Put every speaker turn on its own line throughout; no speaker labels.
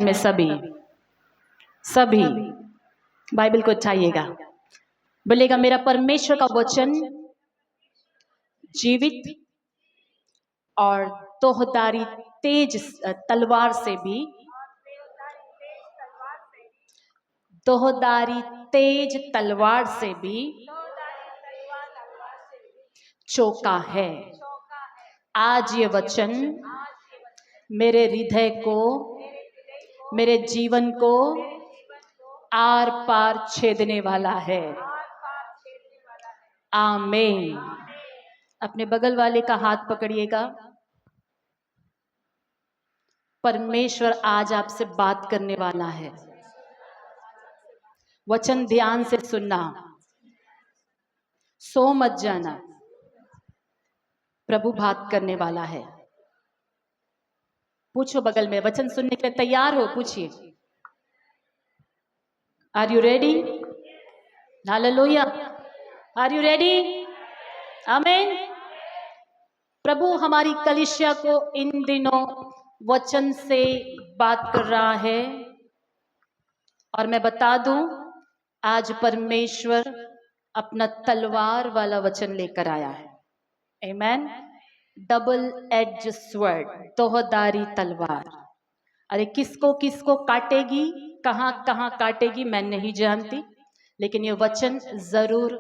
में सभी सभी बाइबल को उठाइएगा, बोलेगा मेरा परमेश्वर का वचन जीवित और तोहदारी तेज तलवार से भी तोहदारी तेज तलवार से भी चौका है। आज ये वचन मेरे हृदय को, मेरे जीवन को आर पार छेदने वाला है। आमीन। अपने बगल वाले का हाथ पकड़िएगा। परमेश्वर आज आपसे बात करने वाला है। वचन ध्यान से सुनना, सो मत जाना। प्रभु बात करने वाला है। पूछो बगल में, वचन सुनने के लिए तैयार हो? पूछिए, आर यू रेडी? हालेलुया। Are you ready? आमीन। प्रभु हमारी कलीसिया को इन दिनों वचन से बात कर रहा है, और मैं बता दूं, आज परमेश्वर अपना तलवार वाला वचन लेकर आया है। आमीन। डबल एज स्वर्ड, तोहदारी तलवार। अरे किसको किसको काटेगी, कहां कहां काटेगी मैं नहीं जानती, लेकिन ये वचन जरूर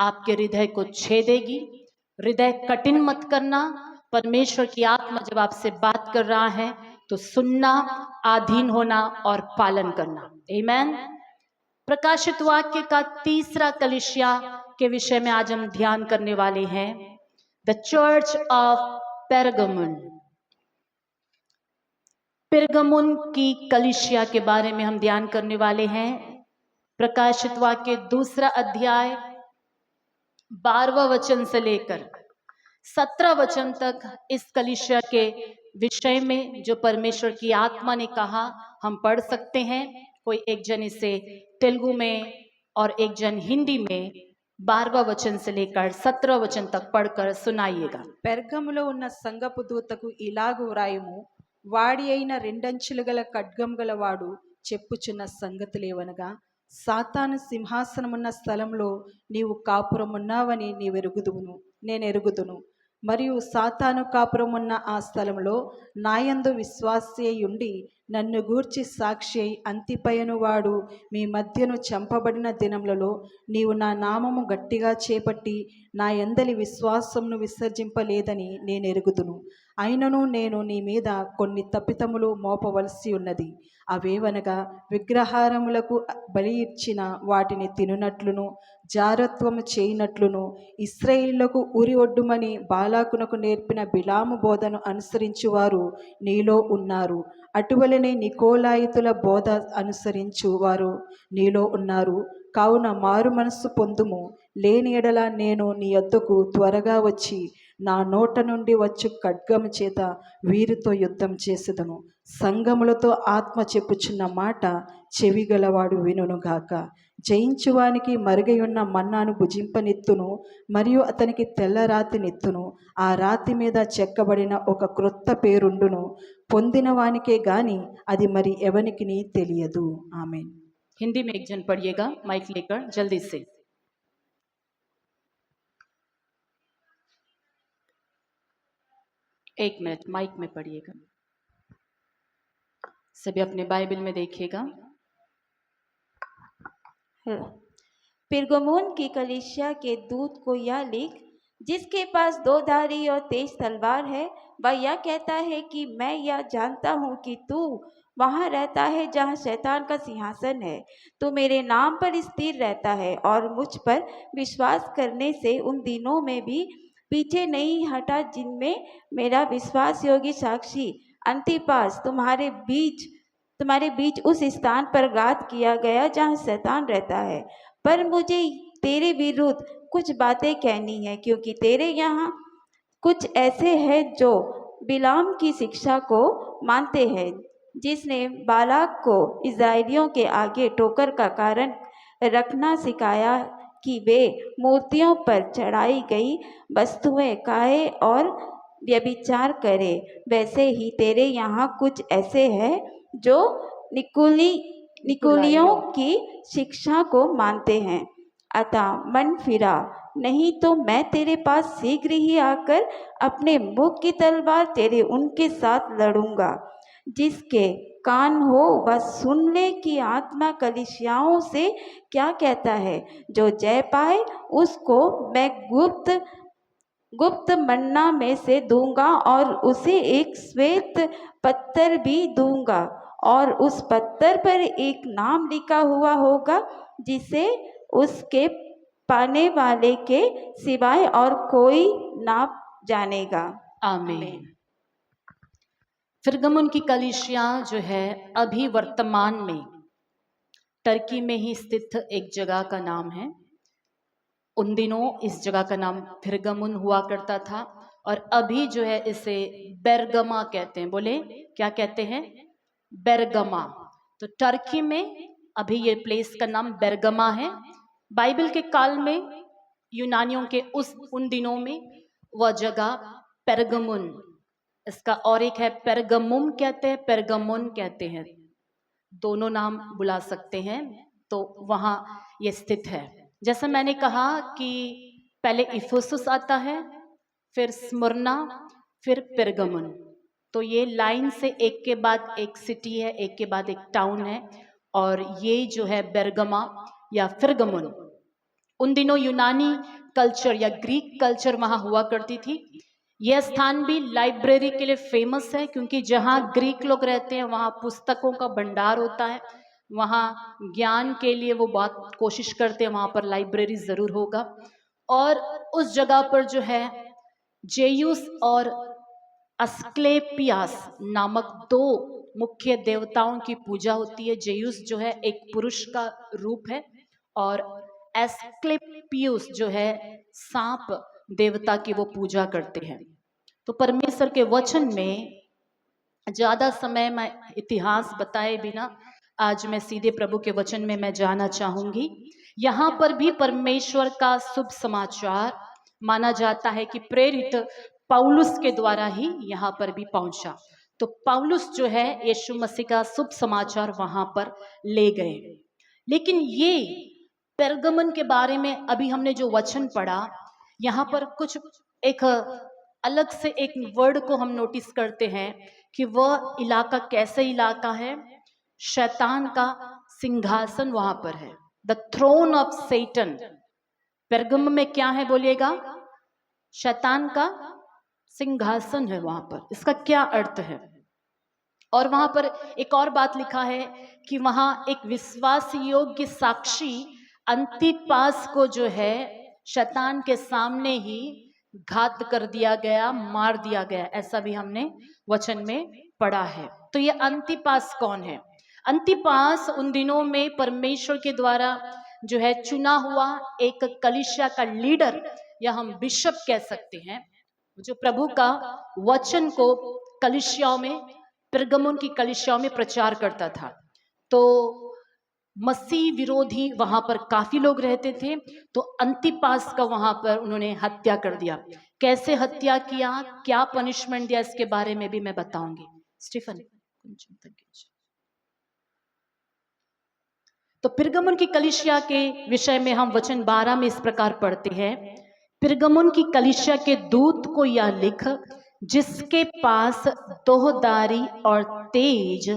आपके हृदय को छेदेगी। हृदय कठिन मत करना। परमेश्वर की आत्मा जब आपसे बात कर रहा है तो सुनना, अधीन होना और पालन करना। आमीन। प्रकाशित वाक्य का तीसरा कलीसिया के विषय में आज हम ध्यान करने वाले हैं। The church of Pergamum. Pergamum की कलीसिया के बारे में हम ध्यान करने वाले हैं। प्रकाशित वाक्य दूसरा अध्याय 12वां वचन से लेकर 17 वचन तक इस कलीसिया के विषय में जो परमेश्वर की आत्मा ने कहा हम पढ़ सकते हैं। कोई एक जन इसे तेलुगु में और एक जन हिंदी में 12वां वचन से लेकर 17 वचन तक पढ़कर सुनाइएगा।
పెర్గములో ఉన్న సంగపు దూతకు ఇలాగు వ్రాయుము, వాడి అయిన రెండంచులు గల ఖడ్గం గల వాడు చెప్పుచున్న సంగతులేవనగా, సాతాను సింహాసనమున్న స్థలంలో నీవు కాపురమున్నావని నేనెరుగుదును. మరియు సాతాను కాపురమున్న ఆ స్థలంలో నాయందు విశ్వాసి అయ్యుండి నన్ను గూర్చి సాక్షి అయి అంతిపయను వాడు మీ మధ్యను చంపబడిన దినములలో నీవు నా నామము గట్టిగా చేపట్టి నా యందలి విశ్వాసమును విసర్జింపలేదని నేనెరుగుదును. అయినను నేను నీ మీద కొన్ని తప్పితములు మోపవలసి ఉన్నది. అవేవనగా, విగ్రహారములకు బలి ఇచ్చిన వాటిని తినునట్లును, జారత్వము చేయనట్లును, ఇశ్రాయేలులకు ఉరి ఒడ్డుమని బాలాకునకు నేర్పిన బిలాము బోధను అనుసరించువారు నీలో ఉన్నారు. అటువలనే నికోలాయితుల బోధ అనుసరించు వారు నీలో ఉన్నారు. కావున మారు మనస్సు పొందుము. లేని ఎడల నేను నీ యొద్దకు త్వరగా వచ్చి నా నోట నుండి వచ్చు ఖడ్గము చేత వీరితో యుద్ధం చేసేదను. సంగములతో ఆత్మ చెప్పుచున్న మాట చెవిగలవాడు వినుగాక. జయించువానికి మరుగయున్న మన్నాను భుజింపనిత్తును, మరియు అతనికి తెల్ల రాతి నెత్తును. ఆ రాతి మీద చెక్కబడిన ఒక క్రొత్త పేరుండును. పొందిన వానికే గాని అది మరి ఎవనికి తెలియదు. ఆమేన్।
हिंदी में एक जन पढ़िएगा, माइक लेकर जल्दी से। एक मिनट, माइक में पढ़िएगा। सभी अपने बाइबल में देखिएगा।
पेरगमुन की कलीसिया के दूत को यह लिख, जिसके पास दो धारी और तेज तलवार है, वह यह कहता है कि मैं यह जानता हूँ कि तू वहाँ रहता है जहाँ शैतान का सिंहासन है। तू मेरे नाम पर स्थिर रहता है और मुझ पर विश्वास करने से उन दिनों में भी पीछे नहीं हटा जिनमें मेरा विश्वास योगी साक्षी अंतिपास तुम्हारे बीच उस स्थान पर घात किया गया जहाँ शैतान रहता है। पर मुझे तेरे विरुद्ध कुछ बातें कहनी है, क्योंकि तेरे यहाँ कुछ ऐसे हैं जो बिलाम की शिक्षा को मानते हैं, जिसने बालाक को इस्राएलियों के आगे ठोकर का कारण रखना सिखाया कि वे मूर्तियों पर चढ़ाई गई वस्तुएं खाए और व्यभिचार करे। वैसे ही तेरे यहाँ कुछ ऐसे हैं जो निकुली निकुलियों की शिक्षा को मानते हैं। अतः मन फिरा, नहीं तो मैं तेरे पास शीघ्र ही आकर अपने मुख की तलवार तेरे उनके साथ लड़ूंगा। जिसके कान हो वह सुन ले कि आत्मा कलीसियाओं से क्या कहता है। जो जय पाए उसको मैं गुप्त मन्ना में से दूंगा और उसे एक श्वेत पत्थर भी दूंगा, और उस पत्थर पर एक नाम लिखा हुआ होगा जिसे उसके पाने वाले के सिवाय और कोई ना जानेगा।
आमीन। फिरगमुन की कलीसिया जो है अभी वर्तमान में टर्की में ही स्थित एक जगह का नाम है। उन दिनों इस जगह का नाम फिरगमुन हुआ करता था और अभी जो है इसे बेरगमा कहते हैं। बोले क्या कहते हैं? बेरगमा। तो टर्की में अभी ये प्लेस का नाम बेरगमा है। बाइबल के काल में यूनानियों के उन दिनों में वह जगह पेरगमुन, इसका और एक है पेरगमुम कहते हैं, पेरगमुन कहते हैं, दोनों नाम बुला सकते हैं। तो वहाँ ये स्थित है। जैसे मैंने कहा कि पहले इफुसुस आता है, फिर स्मुरना, फिर पेरगमुन। तो ये लाइन से एक के बाद एक सिटी है, एक के बाद एक टाउन है। और ये जो है बेरगमा या फिरगमुन, उन दिनों यूनानी कल्चर या ग्रीक कल्चर वहाँ हुआ करती थी। यह स्थान भी लाइब्रेरी के लिए फेमस है, क्योंकि जहाँ ग्रीक लोग रहते हैं वहाँ पुस्तकों का भंडार होता है, वहाँ ज्ञान के लिए वो बहुत कोशिश करते हैं, वहाँ पर लाइब्रेरी ज़रूर होगा। और उस जगह पर जो है जेयूस और अस्क्लेपियास नामक दो मुख्य देवताओं की पूजा होती है। जेयूस जो है एक पुरुष का रूप है और एस्क्लेपियस जो है सांप देवता की वो पूजा करते हैं। तो परमेश्वर के वचन में ज्यादा समय मैं इतिहास बताए बिना आज मैं सीधे प्रभु के वचन में मैं जाना चाहूंगी। यहाँ पर भी परमेश्वर का शुभ समाचार माना जाता है कि प्रेरित पौलुस के द्वारा ही यहाँ पर भी पहुंचा। तो पौलुस जो है यीशु मसीह का शुभ समाचार वहां पर ले गए। लेकिन ये पेरगमन के बारे में अभी हमने जो वचन पढ़ा, यहाँ पर कुछ एक अलग से एक वर्ड को हम नोटिस करते हैं कि वह इलाका कैसे इलाका है। शैतान का सिंहासन वहां पर है, द थ्रोन ऑफ सेटन। पेरगम में क्या है बोलिएगा? शैतान का सिंहासन है वहां पर। इसका क्या अर्थ है? और वहां पर एक और बात लिखा है कि वहां एक विश्वास योग्य साक्षी अंतिपास को जो है शैतान के सामने ही घात कर दिया गया, मार दिया गया। ऐसा भी हमने वचन में पढ़ा है। तो ये अंतिपास कौन है? अंतिपास उन दिनों में परमेश्वर के द्वारा जो है चुना हुआ एक कलीसिया का लीडर, या हम बिशप कह सकते हैं, जो प्रभु का वचन को कलीसियाओं में, पेरगमुन की कलीसियाओं में प्रचार करता था। तो मसीह विरोधी वहां पर काफी लोग रहते थे। तो अंतिपास का वहां पर उन्होंने हत्या कर दिया। कैसे हत्या किया, क्या पनिशमेंट दिया, इसके बारे में भी मैं बताऊंगी। स्टीफन, तो पिरगमुन की कलीसिया के विषय में हम वचन 12 में इस प्रकार पढ़ते हैं। पिरगमुन की कलीसिया के दूत को यह लिख, जिसके पास दोहदारी और तेज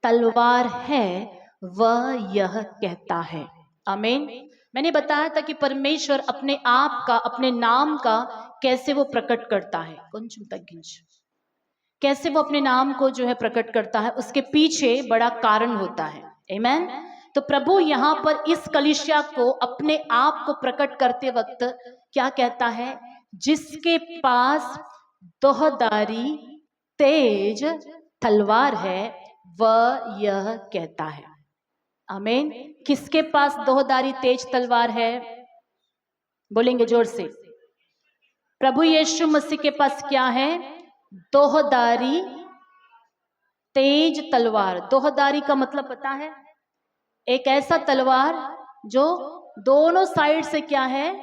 तलवार है, वह यह कहता है। आमीन। मैंने बताया था कि परमेश्वर अपने आप का, अपने नाम का कैसे वो प्रकट करता है। कैसे वो अपने नाम को जो है प्रकट करता है, उसके पीछे बड़ा कारण होता है। आमीन। तो प्रभु यहाँ पर इस कलीसिया को अपने आप को प्रकट करते वक्त क्या कहता है? जिसके पास दोहदारी तेज तलवार है, वह यह कहता है। आमीन। किसके पास दोहदारी तेज तलवार है? बोलेंगे जोर से। प्रभु यीशु मसीह के पास क्या है? दोहदारी तेज तलवार। दोहदारी का मतलब पता है? एक ऐसा तलवार जो दोनों साइड से क्या है?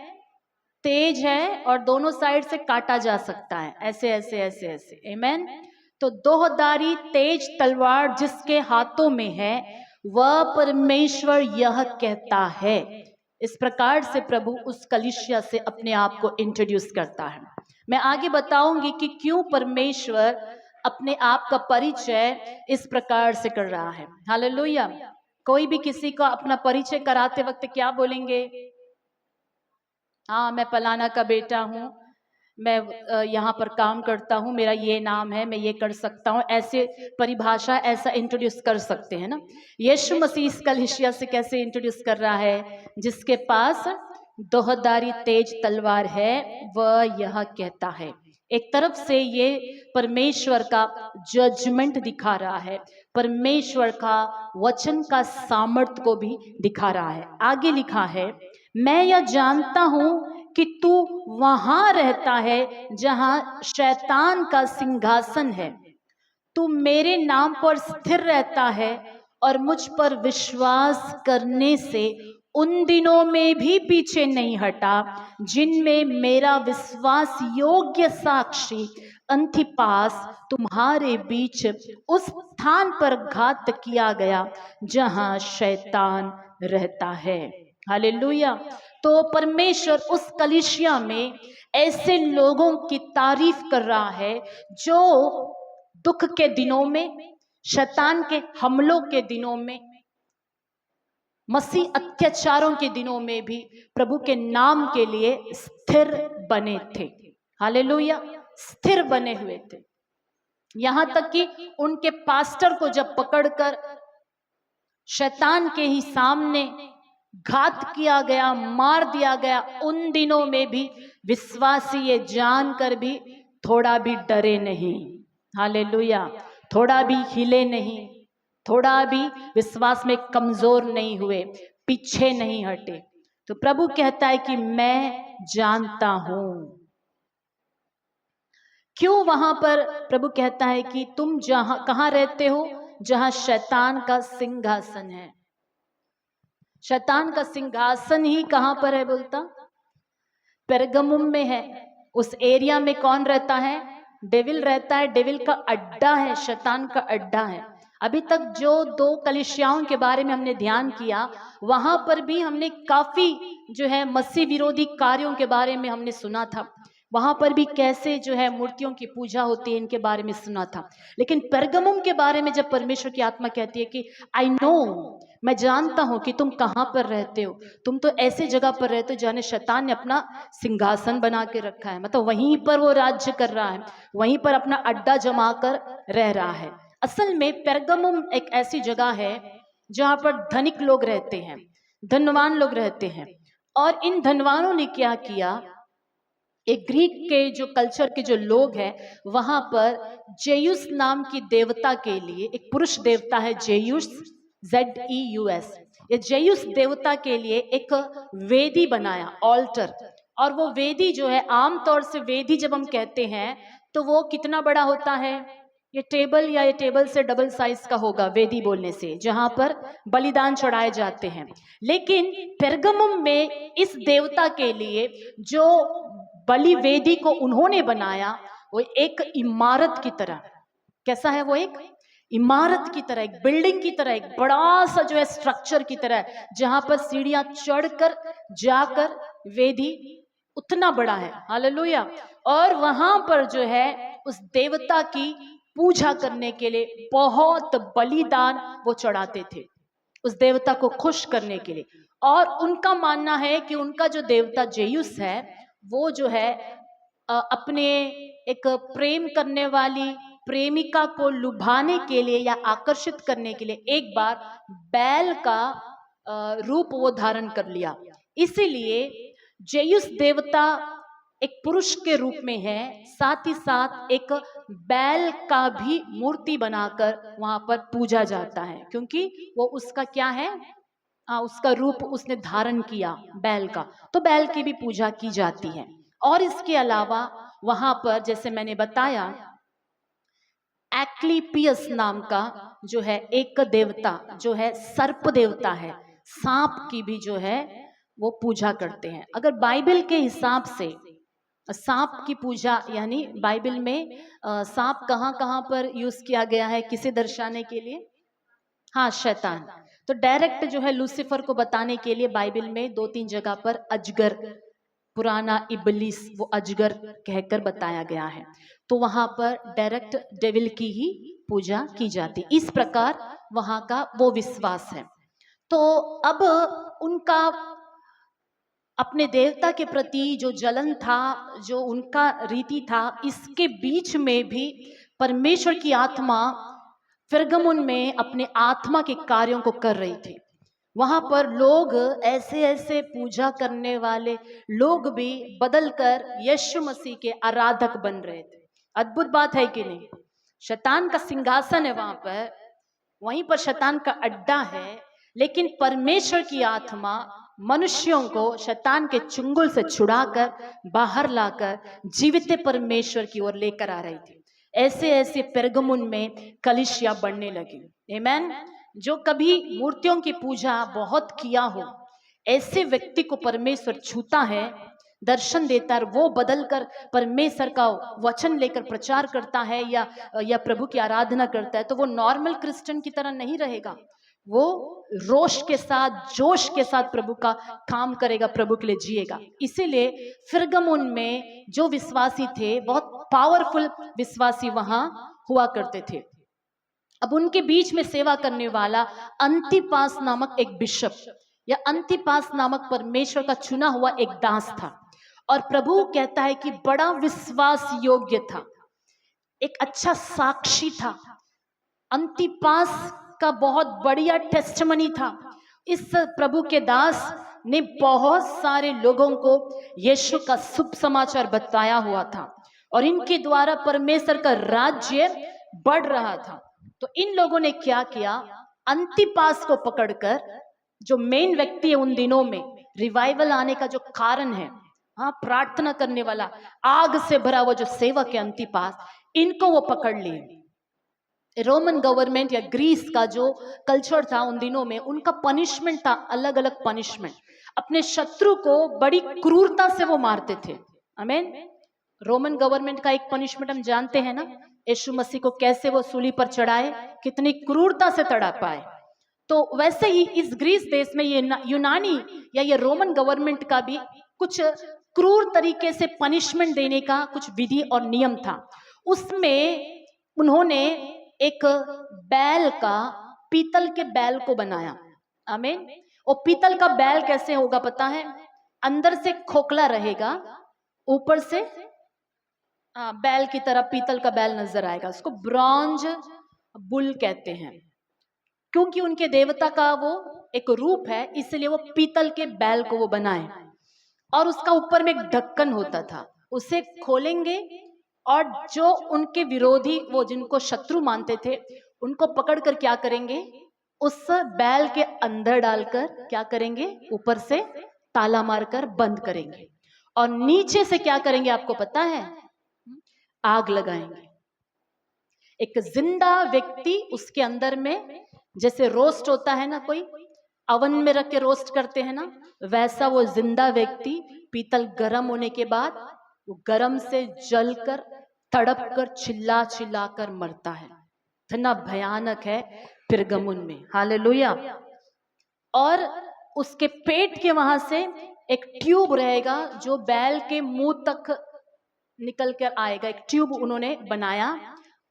तेज है और दोनों साइड से काटा जा सकता है, ऐसे ऐसे ऐसे ऐसे। आमीन। तो तो दोधारी तेज तलवार जिसके हाथों में है वह परमेश्वर यह कहता है। इस प्रकार से प्रभु उस कलीसिया से अपने आप को इंट्रोड्यूस करता है। मैं आगे बताऊंगी कि क्यों परमेश्वर अपने आप का परिचय इस प्रकार से कर रहा है। हालेलुया। कोई भी किसी को अपना परिचय कराते वक्त क्या बोलेंगे? हाँ, मैं फलाना का बेटा हूँ, मैं यहाँ पर काम करता हूँ, मेरा ये नाम है, मैं ये कर सकता हूँ, ऐसे परिभाषा ऐसा इंट्रोड्यूस कर सकते हैं ना। यीशु मसीह इस कलीसिया से कैसे इंट्रोड्यूस कर रहा है? जिसके पास दोहदारी तेज तलवार है वह यह कहता है। एक तरफ से ये परमेश्वर का जजमेंट दिखा रहा है, परमेश्वर का वचन का सामर्थ्य को भी दिखा रहा है। आगे लिखा है, मैं यह जानता हूं कि तू वहां रहता है जहां शैतान का सिंहासन है। तू मेरे नाम पर स्थिर रहता है और मुझ पर विश्वास करने से उन दिनों में भी पीछे नहीं हटा जिनमें मेरा विश्वास योग्य साक्षी अंतिपास तुम्हारे बीच उस स्थान पर घात किया गया जहां शैतान रहता है। हालेलुया। तो परमेश्वर उस कलीसिया में ऐसे लोगों की तारीफ कर रहा है जो दुख के दिनों में, शैतान के हमलों के दिनों में, मसीह अत्याचारों के दिनों में भी प्रभु के नाम के लिए स्थिर बने थे। हालेलुया। स्थिर बने हुए थे। यहां तक कि उनके पास्टर को जब पकड़कर शैतान के ही सामने घात किया गया, मार दिया गया, उन दिनों में भी विश्वासी ये जानकर भी थोड़ा भी डरे नहीं। हालेलुया। थोड़ा भी हिले नहीं, थोड़ा भी विश्वास में कमजोर नहीं हुए, पीछे नहीं हटे। तो प्रभु कहता है कि मैं जानता हूं। क्यों वहां पर प्रभु कहता है कि तुम जहां कहां रहते हो? जहां शैतान का सिंहासन है। शैतान का सिंहासन ही कहां पर है बोलता? पेरगमुम में है। उस एरिया में कौन रहता है? डेविल रहता है। डेविल का अड्डा है, शैतान का अड्डा है। अभी तक जो 2 कलीसियाओं के बारे में हमने ध्यान किया, वहां पर भी हमने काफी जो है मसीह विरोधी कार्यों के बारे में हमने सुना था। वहां पर भी कैसे जो है मूर्तियों की पूजा होती है, इनके बारे में सुना था। लेकिन पेरगमुम के बारे में जब परमेश्वर की आत्मा कहती है कि आई नो, मैं जानता हूं कि तुम कहां पर रहते हो, तुम तो ऐसे जगह पर रहते हो जहां शैतान ने अपना सिंहासन बना के रखा है, मतलब वहीं पर वो राज्य कर रहा है, वहीं पर अपना अड्डा जमा कर रह रहा है। असल में पेरगमुम एक ऐसी जगह है जहां पर धनिक लोग रहते हैं, धनवान लोग रहते हैं। और इन धनवानों ने क्या किया, एक ग्रीक के जो कल्चर के जो लोग हैं, वहां पर जेयुस नाम की देवता के लिए, एक पुरुष देवता है जेयुस, ZEUS, ये जेयुस देवता के लिए एक वेदी बनाया, ऑल्टर। और वो वेदी जो है, आमतौर से वेदी जब हम कहते हैं तो वो कितना बड़ा होता है? ये टेबल या ये टेबल से डबल साइज का होगा वेदी बोलने से, जहां पर बलिदान चढ़ाए जाते हैं। लेकिन पेरगमुम में इस देवता के लिए जो बलि वेदी को उन्होंने बनाया, वो एक इमारत की तरह, कैसा है वो? एक इमारत की तरह, एक बिल्डिंग की तरह, एक बड़ा सा जो है स्ट्रक्चर की तरह, जहां पर सीढ़ियां चढ़कर जाकर वेदी उतना बड़ा है। हालेलुया। और वहां पर जो है उस देवता की पूजा करने के लिए बहुत बलिदान वो चढ़ाते थे, उस देवता को खुश करने के लिए। और उनका मानना है कि उनका जो देवता जेयुस है, वो जो है अपने एक प्रेम करने वाली प्रेमिका को लुभाने के लिए या आकर्षित करने के लिए एक बार बैल का रूप वो धारण कर लिया। इसीलिए जेयुस देवता एक पुरुष के रूप में है, साथ ही साथ एक बैल का भी मूर्ति बनाकर वहां पर पूजा जाता है, क्योंकि वो उसका क्या है, उसका रूप उसने धारण किया बैल का, तो बैल की भी पूजा की जाती है। और इसके अलावा वहां पर जैसे मैंने बताया, एक्लीपियस नाम का जो है एक देवता, जो है सर्प देवता है, सांप की भी जो है वो पूजा करते हैं। अगर बाइबल के हिसाब से सांप की पूजा, यानी बाइबल में सांप कहाँ कहाँ पर यूज किया गया है किसे दर्शाने के लिए? हाँ, शैतान। तो डायरेक्ट जो है लूसीफर को बताने के लिए बाइबल में 2-3 जगह पर अजगर, पुराना इबलिस, वो अजगर कहकर बताया गया है। तो वहां पर डायरेक्ट डेविल की ही पूजा की जाती, इस प्रकार वहां का वो विश्वास है। तो अब उनका अपने देवता के प्रति जो जलन था, जो उनका रीति था, इसके बीच में भी परमेश्वर की आत्मा फिरगमुन में अपने आत्मा के कार्यों को कर रही थी। वहां पर लोग ऐसे ऐसे पूजा करने वाले लोग भी बदलकर यीशु मसीह के आराधक बन रहे थे। अद्भुत बात है कि नहीं? शैतान का सिंहासन है वहां पर, वहीं पर शैतान का अड्डा है, लेकिन परमेश्वर की आत्मा मनुष्यों को शैतान के चुंगल से छुड़ाकर बाहर लाकर जीवित परमेश्वर की ओर लेकर आ रही थी। ऐसे ऐसे पेरगमुन में कलीसिया बढ़ने लगी। आमेन। जो कभी मूर्तियों की पूजा बहुत किया हो, ऐसे व्यक्ति को परमेश्वर छूता है, दर्शन देता है, वो बदलकर परमेश्वर का वचन लेकर प्रचार करता है या प्रभु की आराधना करता है, तो वो नॉर्मल क्रिश्चियन की तरह नहीं रहेगा। वो रोष के साथ, जोश के साथ प्रभु का काम करेगा, प्रभु के लिए जिएगा। इसीलिए फिरगमुन में जो विश्वासी थे, बहुत पावरफुल विश्वासी वहां हुआ करते थे। अब उनके बीच में सेवा करने वाला अंतिपास नामक एक बिशप या अंतिपास नामक परमेश्वर का चुना हुआ एक दास था, और प्रभु कहता है कि बड़ा विश्वास योग्य था, एक अच्छा साक्षी था। अंतिपास का बहुत बढ़िया टेस्टमनी था। इस प्रभु के दास ने बहुत सारे लोगों को यीशु का शुभ समाचार बताया हुआ था, और इनके द्वारा परमेश्वर का राज्य बढ़ रहा था। तो इन लोगों ने क्या किया, अंतिपास को पकड़कर, जो मेन व्यक्ति है उन दिनों में रिवाइवल आने का जो कारण है, हाँ, प्रार्थना करने वाला, आग से भरा हुआ जो सेवक है अंतिपास, इनको वो पकड़ लिए। रोमन गवर्नमेंट या ग्रीस का जो कल्चर था उन दिनों में, उनका पनिशमेंट था, अलग अलग पनिशमेंट। अपने शत्रु को बड़ी क्रूरता से वो मारते थे। आमीन। रोमन गवर्नमेंट का एक पनिशमेंट हम जानते हैं ना, यीशु मसीह को कैसे वो सूली पर चढ़ाए, कितनी क्रूरता से तड़ा पाए। तो वैसे ही इस ग्रीस देश में ये यूनानी या ये रोमन गवर्नमेंट का भी कुछ क्रूर तरीके से पनिशमेंट देने का कुछ विधि और नियम था। उसमें उन्होंने एक बैल का, पीतल के बैल को बनाया। आमीन। और पीतल का बैल कैसे होगा पता है? अंदर से खोखला रहेगा, ऊपर से बैल की तरह पीतल का बैल नजर आएगा। उसको ब्रॉन्ज बुल कहते हैं, क्योंकि उनके देवता का वो एक रूप है, इसलिए वो पीतल के बैल को वो बनाए। और उसका ऊपर में एक ढक्कन होता था, उसे खोलेंगे और जो उनके विरोधी, वो जिनको शत्रु मानते थे, उनको पकड़कर क्या करेंगे, उस बैल के अंदर डालकर क्या करेंगे, ऊपर से ताला मारकर बंद करेंगे, और नीचे से क्या करेंगे आपको पता है? आग लगाएंगे। एक जिंदा व्यक्ति उसके अंदर में, जैसे रोस्ट होता है ना, कोई अवन में रख के रोस्ट करते हैं ना, वैसा वो जिंदा व्यक्ति पीतल गर्म होने के बाद वो गर्म से जलकर, तड़प कर, चिल्ला चिल्ला कर मरता है। इतना भयानक है पिरगमुन में। हालेलुया। और उसके पेट के वहां से एक ट्यूब रहेगा जो बैल के मुंह तक निकल कर आएगा। एक ट्यूब उन्होंने बनाया,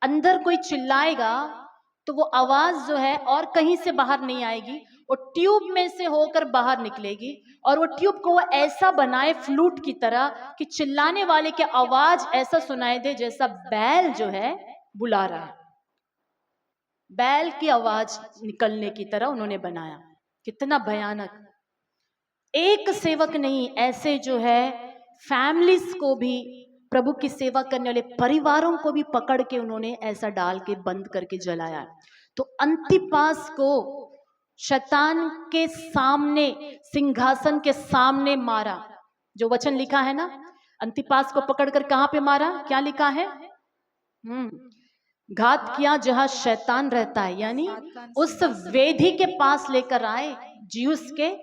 अंदर कोई चिल्लाएगा तो वो आवाज जो है और कहीं से बाहर नहीं आएगी, वो ट्यूब में से होकर बाहर निकलेगी, और वो ट्यूब को वो ऐसा बनाए फ्लूट की तरह कि चिल्लाने वाले की आवाज ऐसा सुनाई दे जैसा बैल जो है बुला रहा है। बैल की आवाज निकलने की तरह उन्होंने बनाया। कितना भयानक। एक सेवक नहीं, ऐसे जो है फैमिलीज को भी, प्रभु की सेवा करने वाले परिवारों को भी पकड़ के उन्होंने ऐसा डाल के बंद करके जलाया। तो अंतिपास को शैतान के सामने, सिंहासन के सामने मारा। जो वचन लिखा है ना, अंतिपास को पकड़कर कहां पे मारा, क्या लिखा है? घात किया जहां शैतान रहता है, यानी उस वेदी के पास लेकर आए, ज्यूस के